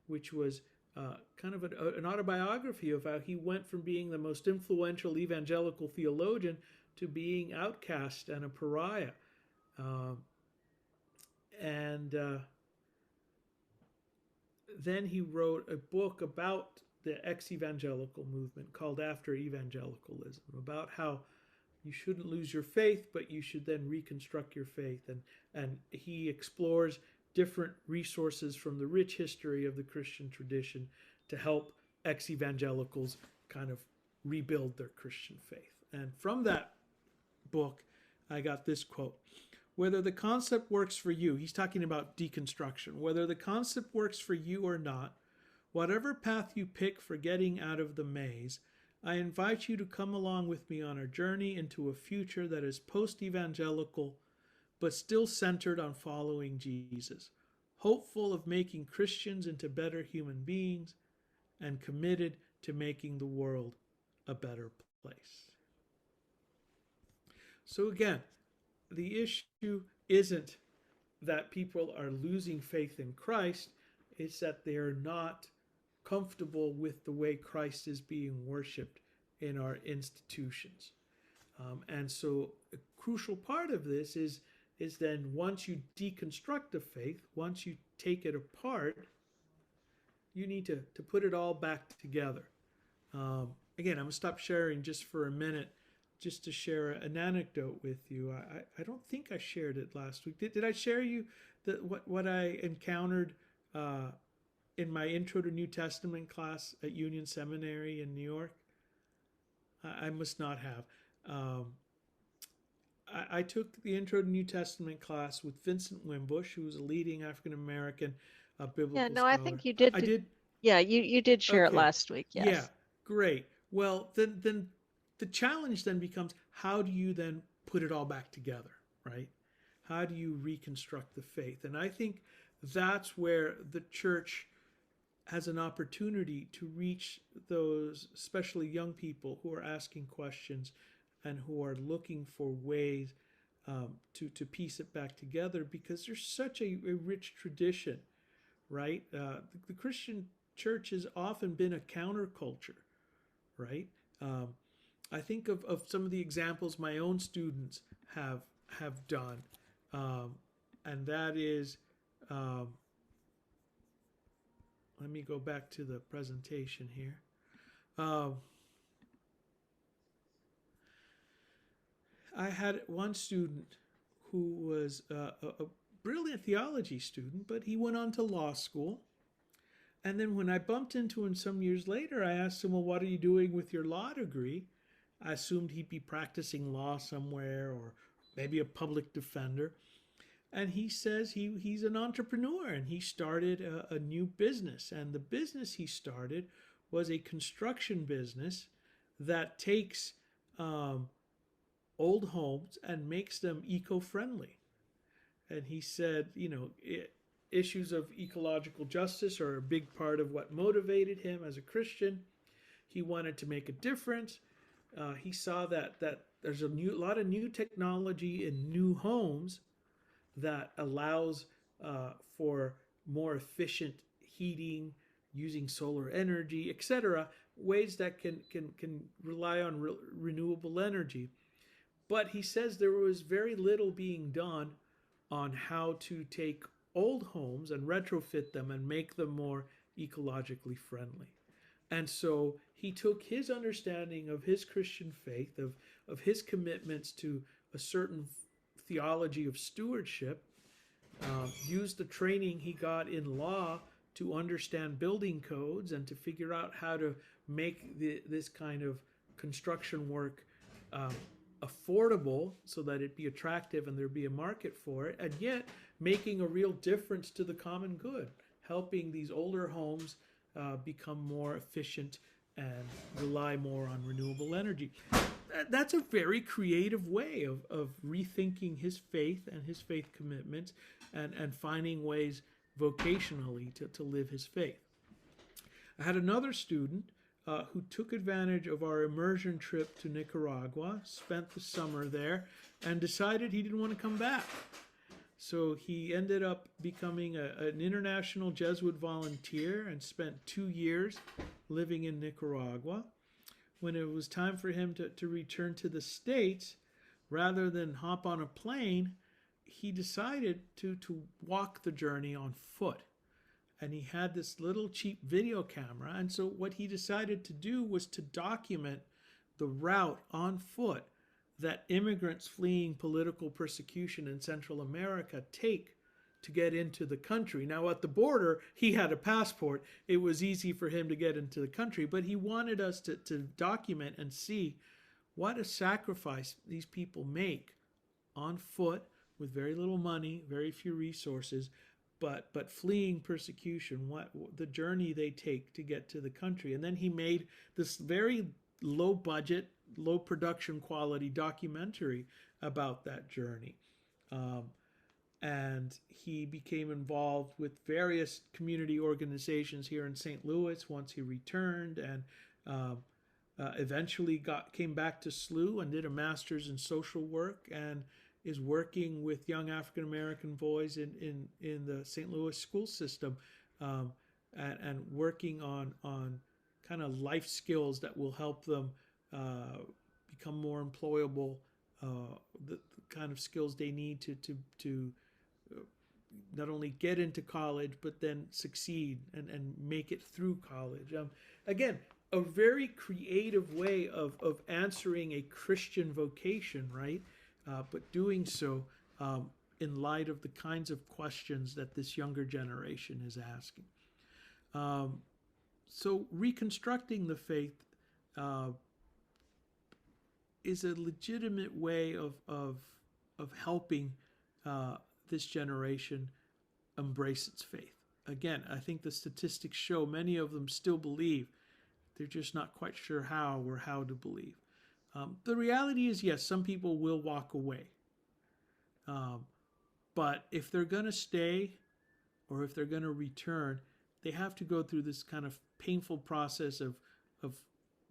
which was kind of an autobiography of how he went from being the most influential evangelical theologian to being outcast and a pariah. Then he wrote a book about the ex-evangelical movement called After Evangelicalism, about how you shouldn't lose your faith, but you should then reconstruct your faith. And he explores different resources from the rich history of the Christian tradition to help ex-evangelicals kind of rebuild their Christian faith. And from that book, I got this quote: "Whether the concept works for you," he's talking about deconstruction, "whether the concept works for you or not, whatever path you pick for getting out of the maze, I invite you to come along with me on a journey into a future that is post-evangelical, but still centered on following Jesus, hopeful of making Christians into better human beings, and committed to making the world a better place." So again, the issue isn't that people are losing faith in Christ, it's that they're not comfortable with the way Christ is being worshipped in our institutions. And so a crucial part of this is then once you deconstruct the faith, once you take it apart, you need to put it all back together. Again, I'm going to stop sharing just for a minute, just to share an anecdote with you. I don't think I shared it last week. Did I share you what I encountered in my Intro to New Testament class at Union Seminary in New York? I must not have. I took the Intro to New Testament class with Vincent Wimbush, who was a leading African-American biblical Yeah, no, scholar. I think you did. I did. Yeah, you did share it Okay. last week. Yes. Yeah, great. Well, then the challenge then becomes, how do you then put it all back together, right? How do you reconstruct the faith? And I think that's where the church has an opportunity to reach those, especially young people who are asking questions and who are looking for ways to piece it back together, because there's such a rich tradition, right? The Christian church has often been a counterculture, right? I think of some of the examples my own students have done, and that is, let me go back to the presentation here. I had one student who was a brilliant theology student, but he went on to law school. And then when I bumped into him some years later, I asked him, well, what are you doing with your law degree? I assumed he'd be practicing law somewhere, or maybe a public defender. And he says he's an entrepreneur, and he started a new business. And the business he started was a construction business that takes old homes and makes them eco-friendly. And he said, issues of ecological justice are a big part of what motivated him as a Christian. He wanted to make a difference. He saw that there's a lot of new technology in new homes that allows for more efficient heating, using solar energy, etc., ways that can rely on renewable energy. But he says there was very little being done on how to take old homes and retrofit them and make them more ecologically friendly. And so he took his understanding of his Christian faith, of his commitments to a certain theology of stewardship, used the training he got in law to understand building codes and to figure out how to make this kind of construction work affordable so that it be attractive and there be a market for it, and yet making a real difference to the common good, helping these older homes become more efficient and rely more on renewable energy. That's a very creative way of rethinking his faith and his faith commitments and finding ways vocationally to live his faith. I had another student who took advantage of our immersion trip to Nicaragua, spent the summer there, and decided he didn't want to come back. So he ended up becoming an international Jesuit volunteer and spent 2 years living in Nicaragua. When it was time for him to return to the States, rather than hop on a plane, he decided to walk the journey on foot. And he had this little cheap video camera. And so what he decided to do was to document the route on foot that immigrants fleeing political persecution in Central America take to get into the country. Now, at the border, he had a passport. It was easy for him to get into the country, but he wanted us to document and see what a sacrifice these people make on foot with very little money, very few resources, but fleeing persecution, what the journey they take to get to the country. And then he made this very low budget, low production quality documentary about that journey. And he became involved with various community organizations here in St. Louis once he returned, and eventually came back to SLU and did a master's in social work, and is working with young African American boys in the St. Louis school system, and working on kind of life skills that will help them become more employable, the kind of skills they need to not only get into college, but then succeed and make it through college. Again, a very creative way of answering a Christian vocation, right? But doing so in light of the kinds of questions that this younger generation is asking. So reconstructing the faith is a legitimate way of helping this generation embrace its faith. Again, I think the statistics show many of them still believe. They're just not quite sure how or how to believe. The reality is, yes, some people will walk away. But if they're going to stay or if they're going to return, they have to go through this kind of painful process of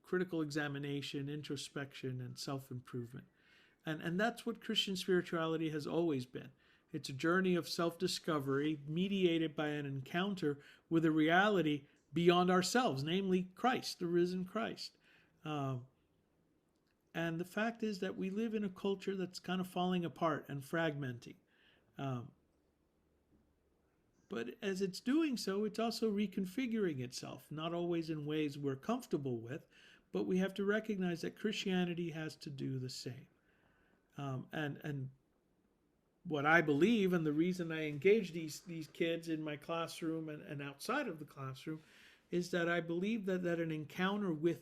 critical examination, introspection, and self-improvement. And that's what Christian spirituality has always been. It's a journey of self-discovery mediated by an encounter with a reality beyond ourselves, namely Christ, the risen Christ. And the fact is that we live in a culture that's kind of falling apart and fragmenting. But as it's doing so, it's also reconfiguring itself, not always in ways we're comfortable with, but we have to recognize that Christianity has to do the same. And what I believe, and the reason I engage these kids in my classroom and outside of the classroom, is that I believe that an encounter with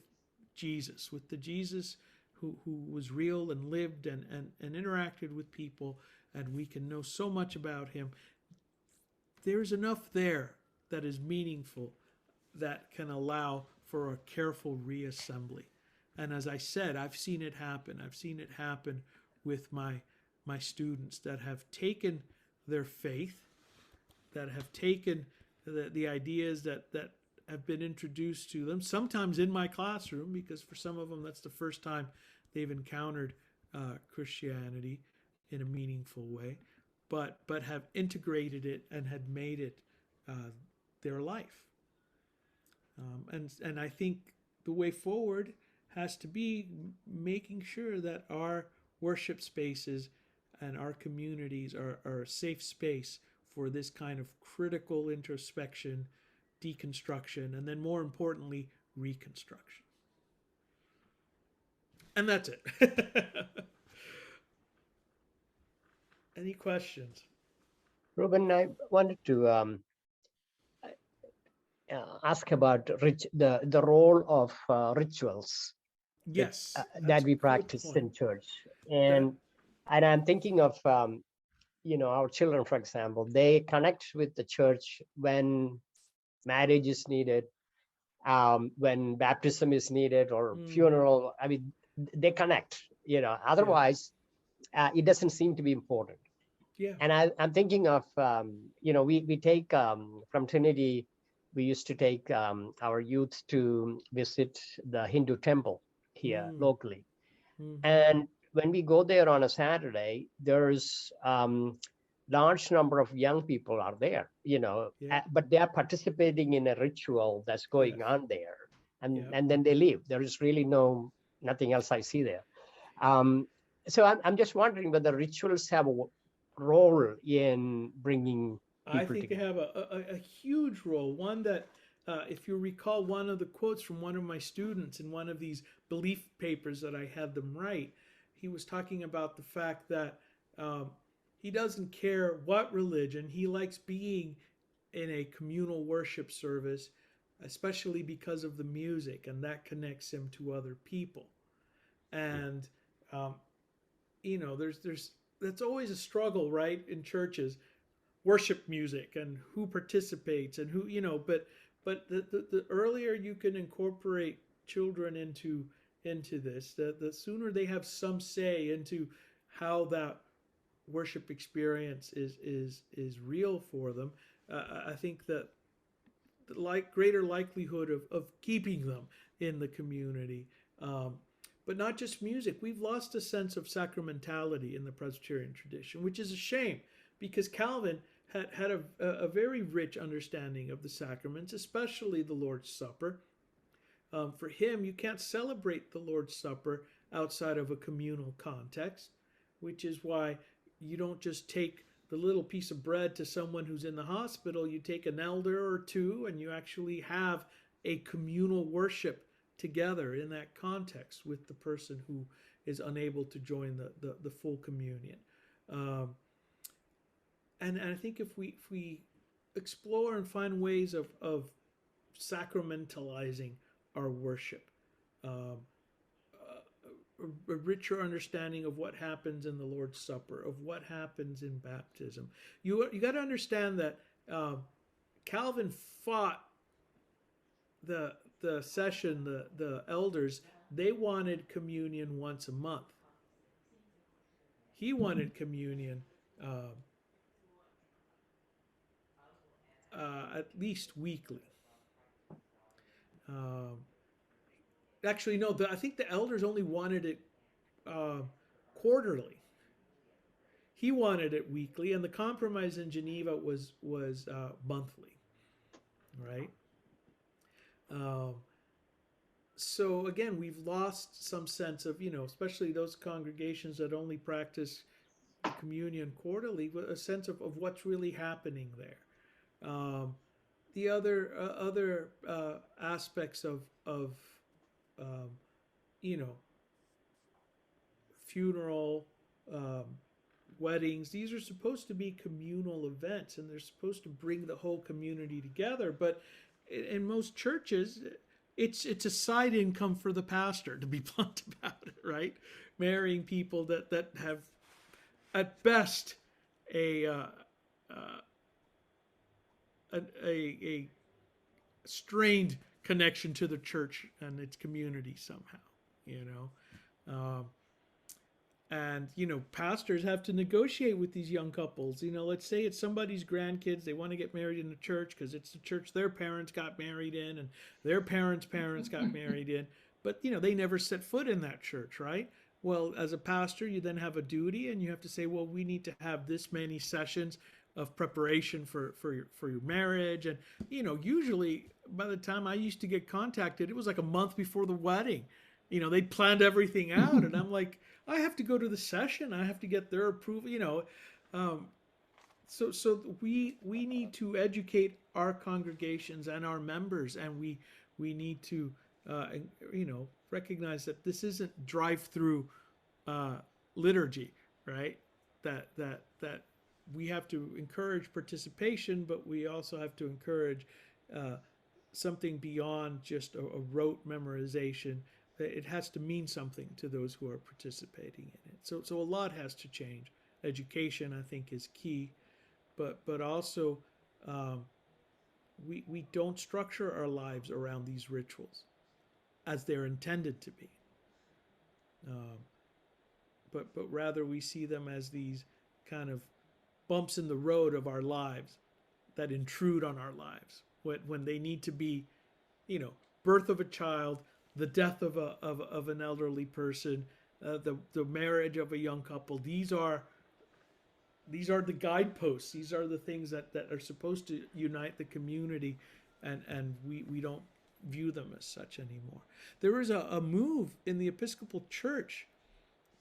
Jesus, with the Jesus who was real and lived and interacted with people, and we can know so much about him, there's enough there that is meaningful that can allow for a careful reassembly. And as I said, I've seen it happen. I've seen it happen with my students that have taken their faith, that have taken the ideas that have been introduced to them, sometimes in my classroom, because for some of them that's the first time they've encountered Christianity in a meaningful way, but have integrated it and had made it their life. And I think the way forward has to be making sure that our worship spaces and our communities are a safe space for this kind of critical introspection, deconstruction, and then more importantly, reconstruction. And that's it. Any questions? Ruben, I wanted to ask about the role of rituals. Yes, that we practice in church, and I'm thinking of our children, for example. They connect with the church when marriage is needed, when baptism is needed, or funeral. I mean, they connect. Otherwise, it doesn't seem to be important. Yeah. And I'm thinking of we take from Trinity we used to take our youth to visit the Hindu temple here locally. And when we go there on a Saturday, there's large number of young people are there, but they are participating in a ritual that's going on there, and then they leave. There is really nothing else I see there. So I'm just wondering whether rituals have a role in bringing people I think together. they have a huge role. One that, if you recall, one of the quotes from one of my students in one of these belief papers that I had them write, he was talking about the fact that he doesn't care what religion, he likes being in a communal worship service, especially because of the music, and that connects him to other people. And there's that's always a struggle, right, in churches, worship music and who participates and who, but the earlier you can incorporate children into this, the sooner they have some say into how that worship experience is real for them. I think that the greater likelihood of keeping them in the community. But not just music. We've lost a sense of sacramentality in the Presbyterian tradition, which is a shame, because Calvin had a very rich understanding of the sacraments, especially the Lord's Supper. For him, you can't celebrate the Lord's Supper outside of a communal context, which is why you don't just take the little piece of bread to someone who's in the hospital. You take an elder or two, and you actually have a communal worship together in that context with the person who is unable to join the full communion. And I think if we explore and find ways of sacramentalizing our worship, a richer understanding of what happens in the Lord's Supper, of what happens in baptism. You got to understand that Calvin fought the session, the elders. They wanted communion once a month. He wanted communion at least weekly. Actually, no. I think the elders only wanted it quarterly. He wanted it weekly, and the compromise in Geneva was monthly, right? So again, we've lost some sense of, especially those congregations that only practice the communion quarterly, a sense of what's really happening there. The other aspects of funeral, weddings, these are supposed to be communal events, and they're supposed to bring the whole community together. But in most churches, it's a side income for the pastor, to be blunt about it, right? Marrying people that have, at best, a strained connection to the church and its community somehow, and pastors have to negotiate with these young couples. Let's say it's somebody's grandkids, they want to get married in the church because it's the church their parents got married in and their parents got married in, but they never set foot in that church, right? Well, as a pastor, you then have a duty, and you have to say, well, we need to have this many sessions of preparation for your marriage. And usually by the time I used to get contacted, it was like a month before the wedding. They'd planned everything out, and I'm like, I have to go to the session, I have to get their approval. So we need to educate our congregations and our members, and we need to recognize that this isn't drive-through liturgy, right? That we have to encourage participation, but we also have to encourage something beyond just a rote memorization. It has to mean something to those who are participating in it. So a lot has to change. Education, I think, is key, but also we don't structure our lives around these rituals as they're intended to be. But rather we see them as these kind of bumps in the road of our lives that intrude on our lives when they need to be, you know, birth of a child, the death of an elderly person, the marriage of a young couple. These are the guideposts. These are the things that are supposed to unite the community, and we don't view them as such anymore. There is a move in the Episcopal Church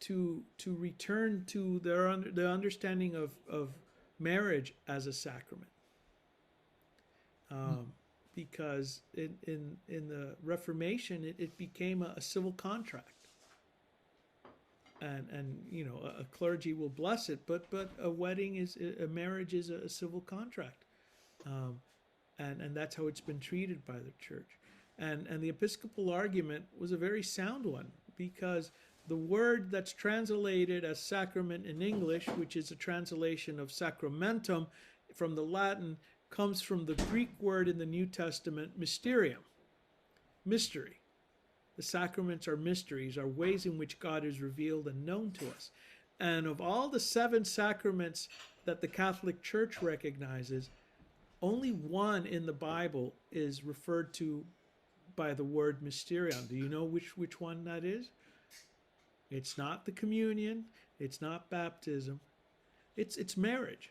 to return to the understanding of marriage as a sacrament, because in the Reformation it became a civil contract, and you know, a clergy will bless it, but a marriage is a civil contract, and that's how it's been treated by the church, and the Episcopal argument was a very sound one, because the word that's translated as sacrament in English, which is a translation of sacramentum from the Latin, comes from the Greek word in the New Testament, mysterium, mystery. The sacraments are mysteries, are ways in which God is revealed and known to us. And of all the 7 sacraments that the Catholic Church recognizes, only one in the Bible is referred to by the word mysterium. Do you know which one that is? It's not the communion. It's not baptism. It's marriage.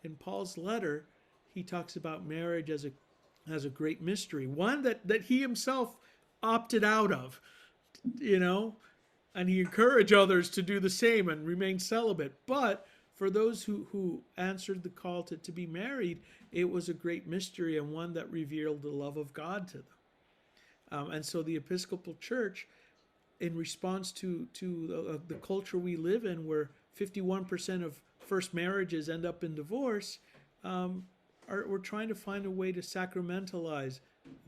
In Paul's letter, he talks about marriage as a great mystery, one that he himself opted out of, you know, and he encouraged others to do the same and remain celibate. But for those who answered the call to be married, it was a great mystery and one that revealed the love of God to them. And so the Episcopal Church, in response to the culture we live in, where 51% of first marriages end up in divorce, we're trying to find a way to sacramentalize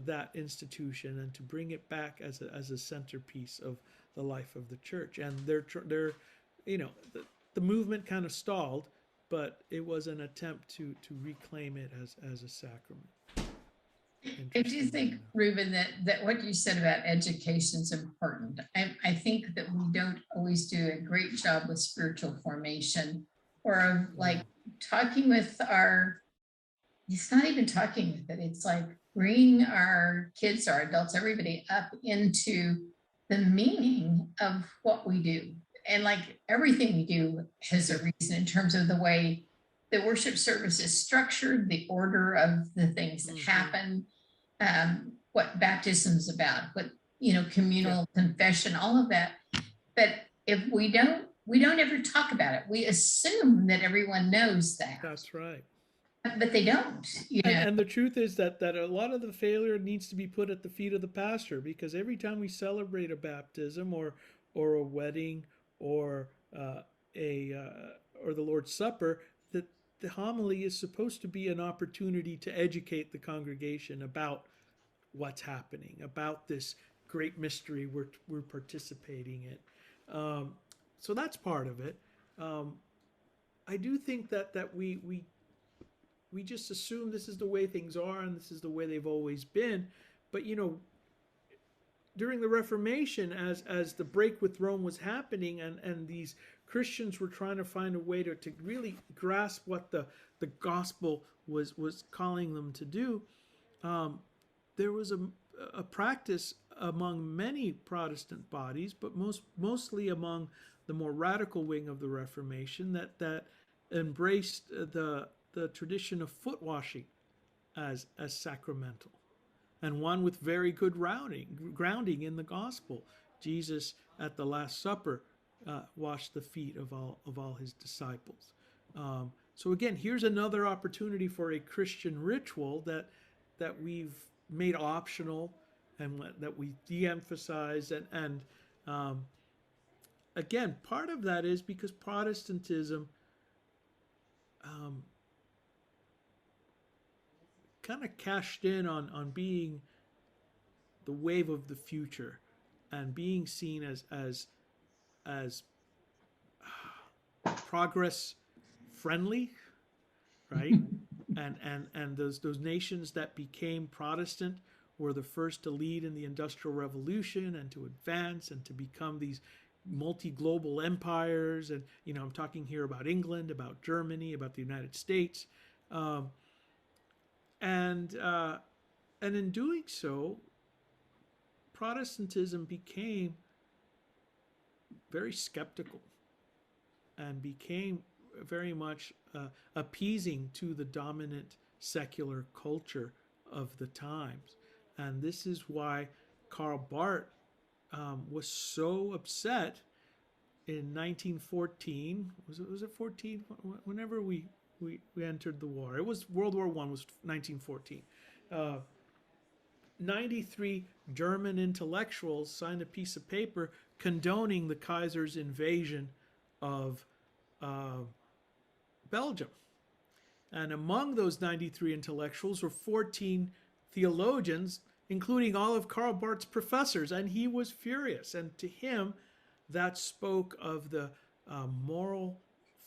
that institution and to bring it back as a centerpiece of the life of the church. And they're you know, the movement kind of stalled, but it was an attempt to reclaim it as a sacrament. I do think, Ruben, that what you said about education is important. I think that we don't always do a great job with spiritual formation, or like talking with it's not even talking with it. It's like bringing our kids, our adults, everybody up into the meaning of what we do. And like everything we do has a reason in terms of the way the worship service is structured, the order of the things that happen, what baptism is about, what, you know, communal confession, all of that. But if we don't ever talk about it. We assume that everyone knows that. That's right. But they don't, you know. And the truth is that a lot of the failure needs to be put at the feet of the pastor, because every time we celebrate a baptism or a wedding or the Lord's Supper, that the homily is supposed to be an opportunity to educate the congregation about what's happening, about this great mystery we're participating in. So that's part of it. I do think that we just assume this is the way things are and this is the way they've always been. But, you know, during the Reformation, as the break with Rome was happening, and these Christians were trying to find a way to really grasp what the gospel was calling them to do, there was a practice among many Protestant bodies, but mostly among the more radical wing of the Reformation, that embraced the tradition of foot washing as sacramental, and one with very good grounding in the gospel. Jesus at the Last Supper washed the feet of all his disciples. So again, here's another opportunity for a Christian ritual that we've made optional and that we de-emphasize, and again, part of that is because Protestantism kind of cashed in on being the wave of the future and being seen as progress friendly, right? and those nations that became Protestant were the first to lead in the Industrial Revolution and to advance and to become these multi-global empires. And, you know, I'm talking here about England, about Germany, about the United States. And in doing so, Protestantism became very skeptical and became very much appeasing to the dominant secular culture of the times. And this is why Karl Barth was so upset in 1914. Was it 14? Whenever we entered the war, it was World War I was 1914. 93 German intellectuals signed a piece of paper condoning the Kaiser's invasion of Belgium. And among those 93 intellectuals were 14 theologians, including all of Karl Barth's professors, and he was furious. And to him, that spoke of the moral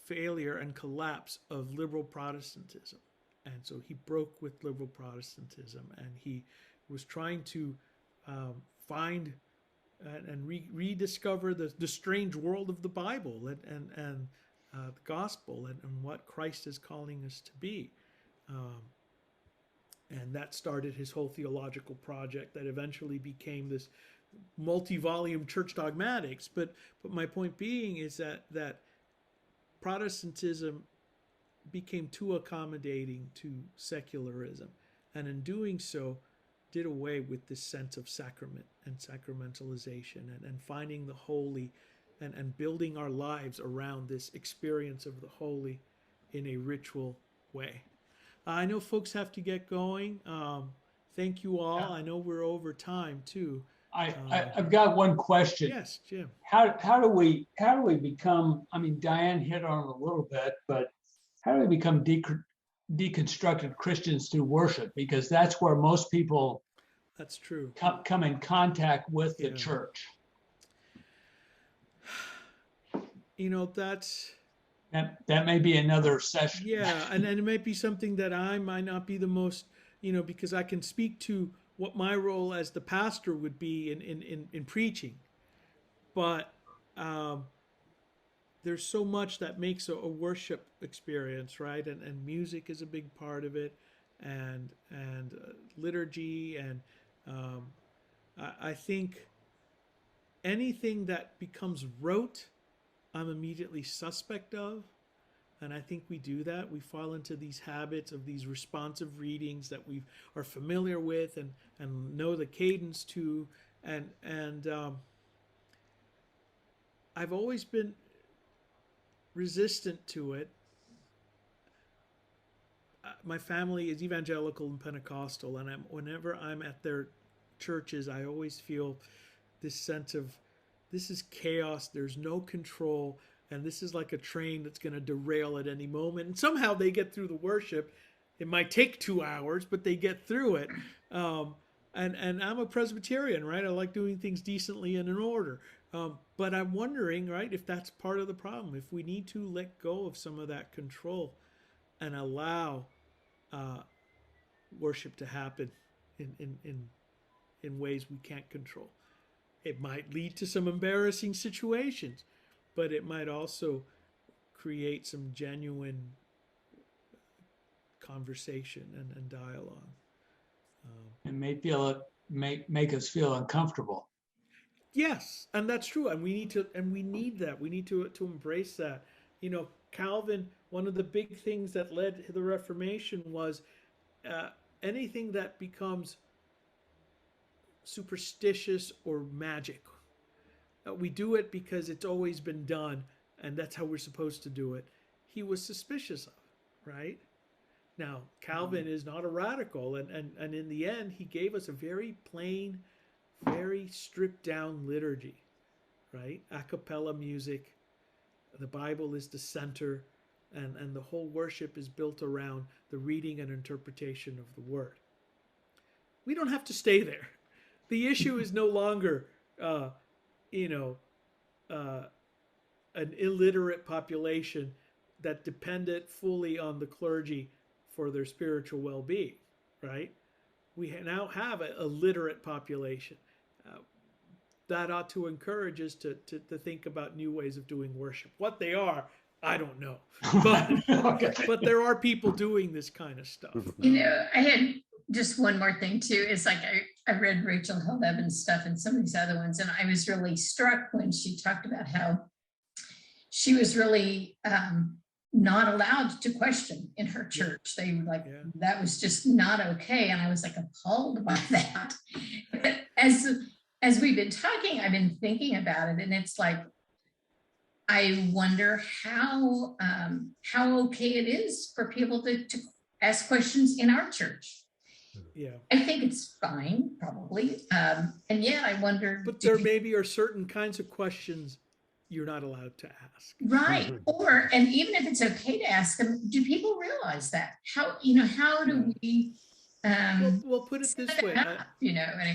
failure and collapse of liberal Protestantism. And so he broke with liberal Protestantism, and he was trying to find and rediscover the strange world of the Bible and the gospel and what Christ is calling us to be. And that started his whole theological project that eventually became this multi-volume church dogmatics. But my point being is that Protestantism became too accommodating to secularism, and in doing so did away with this sense of sacrament and sacramentalization and finding the holy and building our lives around this experience of the holy in a ritual way. I know folks have to get going. Thank you all. Yeah. I know we're over time too. I've got one question. Yes, Jim. How do we become, I mean, Diane hit on it a little bit, but how do we become deconstructed Christians through worship? Because that's where most people That's true. come in contact with the Yeah. church. You know, that's That may be another session. yeah, and it might be something that I might not be the most, because I can speak to what my role as the pastor would be in preaching, but there's so much that makes a worship experience, right? And music is a big part of it, and liturgy, and I think anything that becomes rote, I'm immediately suspect of. And I think we do that. We fall into these habits of these responsive readings that we are familiar with and know the cadence to. And I've always been resistant to it. My family is evangelical and Pentecostal, and whenever I'm at their churches, I always feel this sense of this is chaos. There's no control. And this is like a train that's going to derail at any moment. And somehow they get through the worship. It might take 2 hours, but they get through it. And I'm a Presbyterian, right? I like doing things decently and in order. But I'm wondering, right, if that's part of the problem. If we need to let go of some of that control and allow worship to happen in ways we can't control. It might lead to some embarrassing situations, but it might also create some genuine conversation and dialogue. And make us feel uncomfortable. Yes, and that's true, and we need that. We need to embrace that. Calvin, one of the big things that led to the Reformation was anything that becomes superstitious or magic. We do it because it's always been done, and that's how we're supposed to do it. He was suspicious of, right? Now, Calvin is not a radical, and in the end, he gave us a very plain, very stripped down liturgy, right? A cappella music. The Bible is the center, and the whole worship is built around the reading and interpretation of the Word. We don't have to stay there. The issue is no longer an illiterate population that depended fully on the clergy for their spiritual well-being, right? We now have a literate population. That ought to encourage us to think about new ways of doing worship. What they are, I don't know, but Okay. but there are people doing this kind of stuff. You know, I had just one more thing too. It's like I read Rachel Held Evans' stuff and some of these other ones, and I was really struck when she talked about how she was really not allowed to question in her church. They were like, that was just not okay. And I was like appalled by that. But as we've been talking, I've been thinking about it, and it's like, I wonder how okay it is for people to ask questions in our church. Yeah, I think it's fine, probably. And yet I wonder. but there maybe are certain kinds of questions you're not allowed to ask. Right. Or, and even if it's okay to ask them, do people realize that? How do we We'll put it this way, and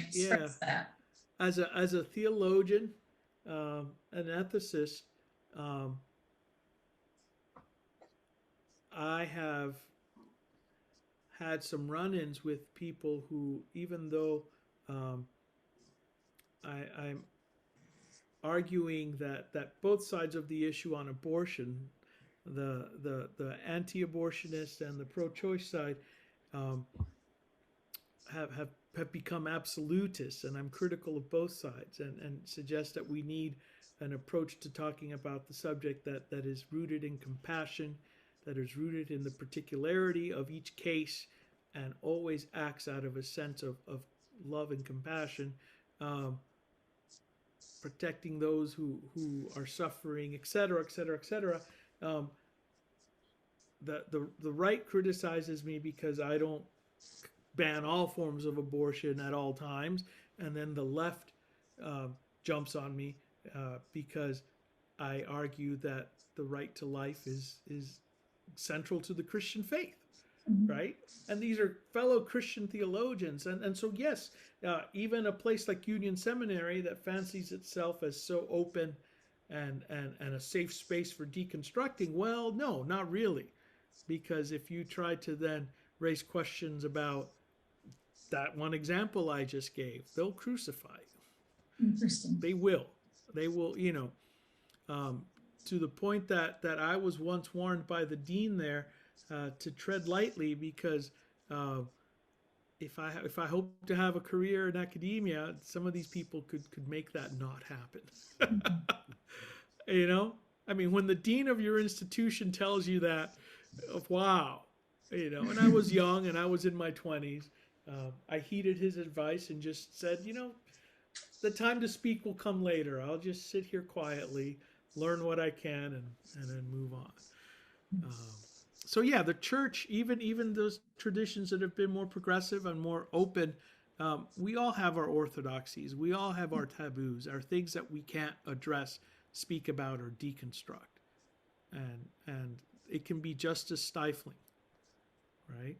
express that? As a theologian, an ethicist, I have had some run-ins with people who, even though I'm arguing that both sides of the issue on abortion, the anti-abortionist and the pro-choice side, have become absolutists, and I'm critical of both sides, and suggest that we need an approach to talking about the subject that is rooted in compassion, that is rooted in the particularity of each case, and always acts out of a sense of love and compassion, protecting those who are suffering, et cetera, et cetera, et cetera. The right criticizes me because I don't ban all forms of abortion at all times, and then the left jumps on me because I argue that the right to life is central to the Christian faith, right? And these are fellow Christian theologians, and so yes, even a place like Union Seminary that fancies itself as so open and a safe space for deconstructing, well, no, not really, because if you try to then raise questions about that one example I just gave, they'll crucify you. Interesting. They will, to the point that I was once warned by the dean there to tread lightly, because if I hope to have a career in academia, some of these people could make that not happen. I mean, when the dean of your institution tells you that, wow, and I was young and I was in my 20s. I heeded his advice and just said, the time to speak will come later. I'll just sit here quietly, learn what I can, and then move on. So yeah, the church, even those traditions that have been more progressive and more open, we all have our orthodoxies. We all have our taboos, our things that we can't address, speak about, or deconstruct. And it can be just as stifling, right?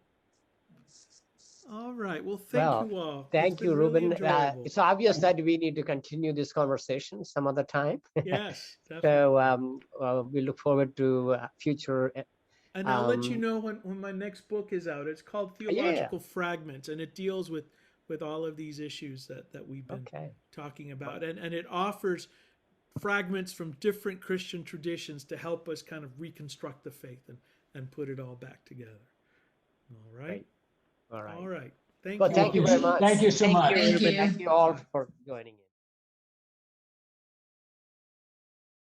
All right. Well, thank you all. Thank you, Ruben. Really it's obvious that we need to continue this conversation some other time. Yes, definitely. So we look forward to future. And I'll let you know when my next book is out. It's called Theological Fragments, and it deals with all of these issues that we've been talking about. And it offers fragments from different Christian traditions to help us kind of reconstruct the faith and put it all back together. All right. All right. All right. Thank you. Thank you very much. Thank you so much. Thank you all for joining in.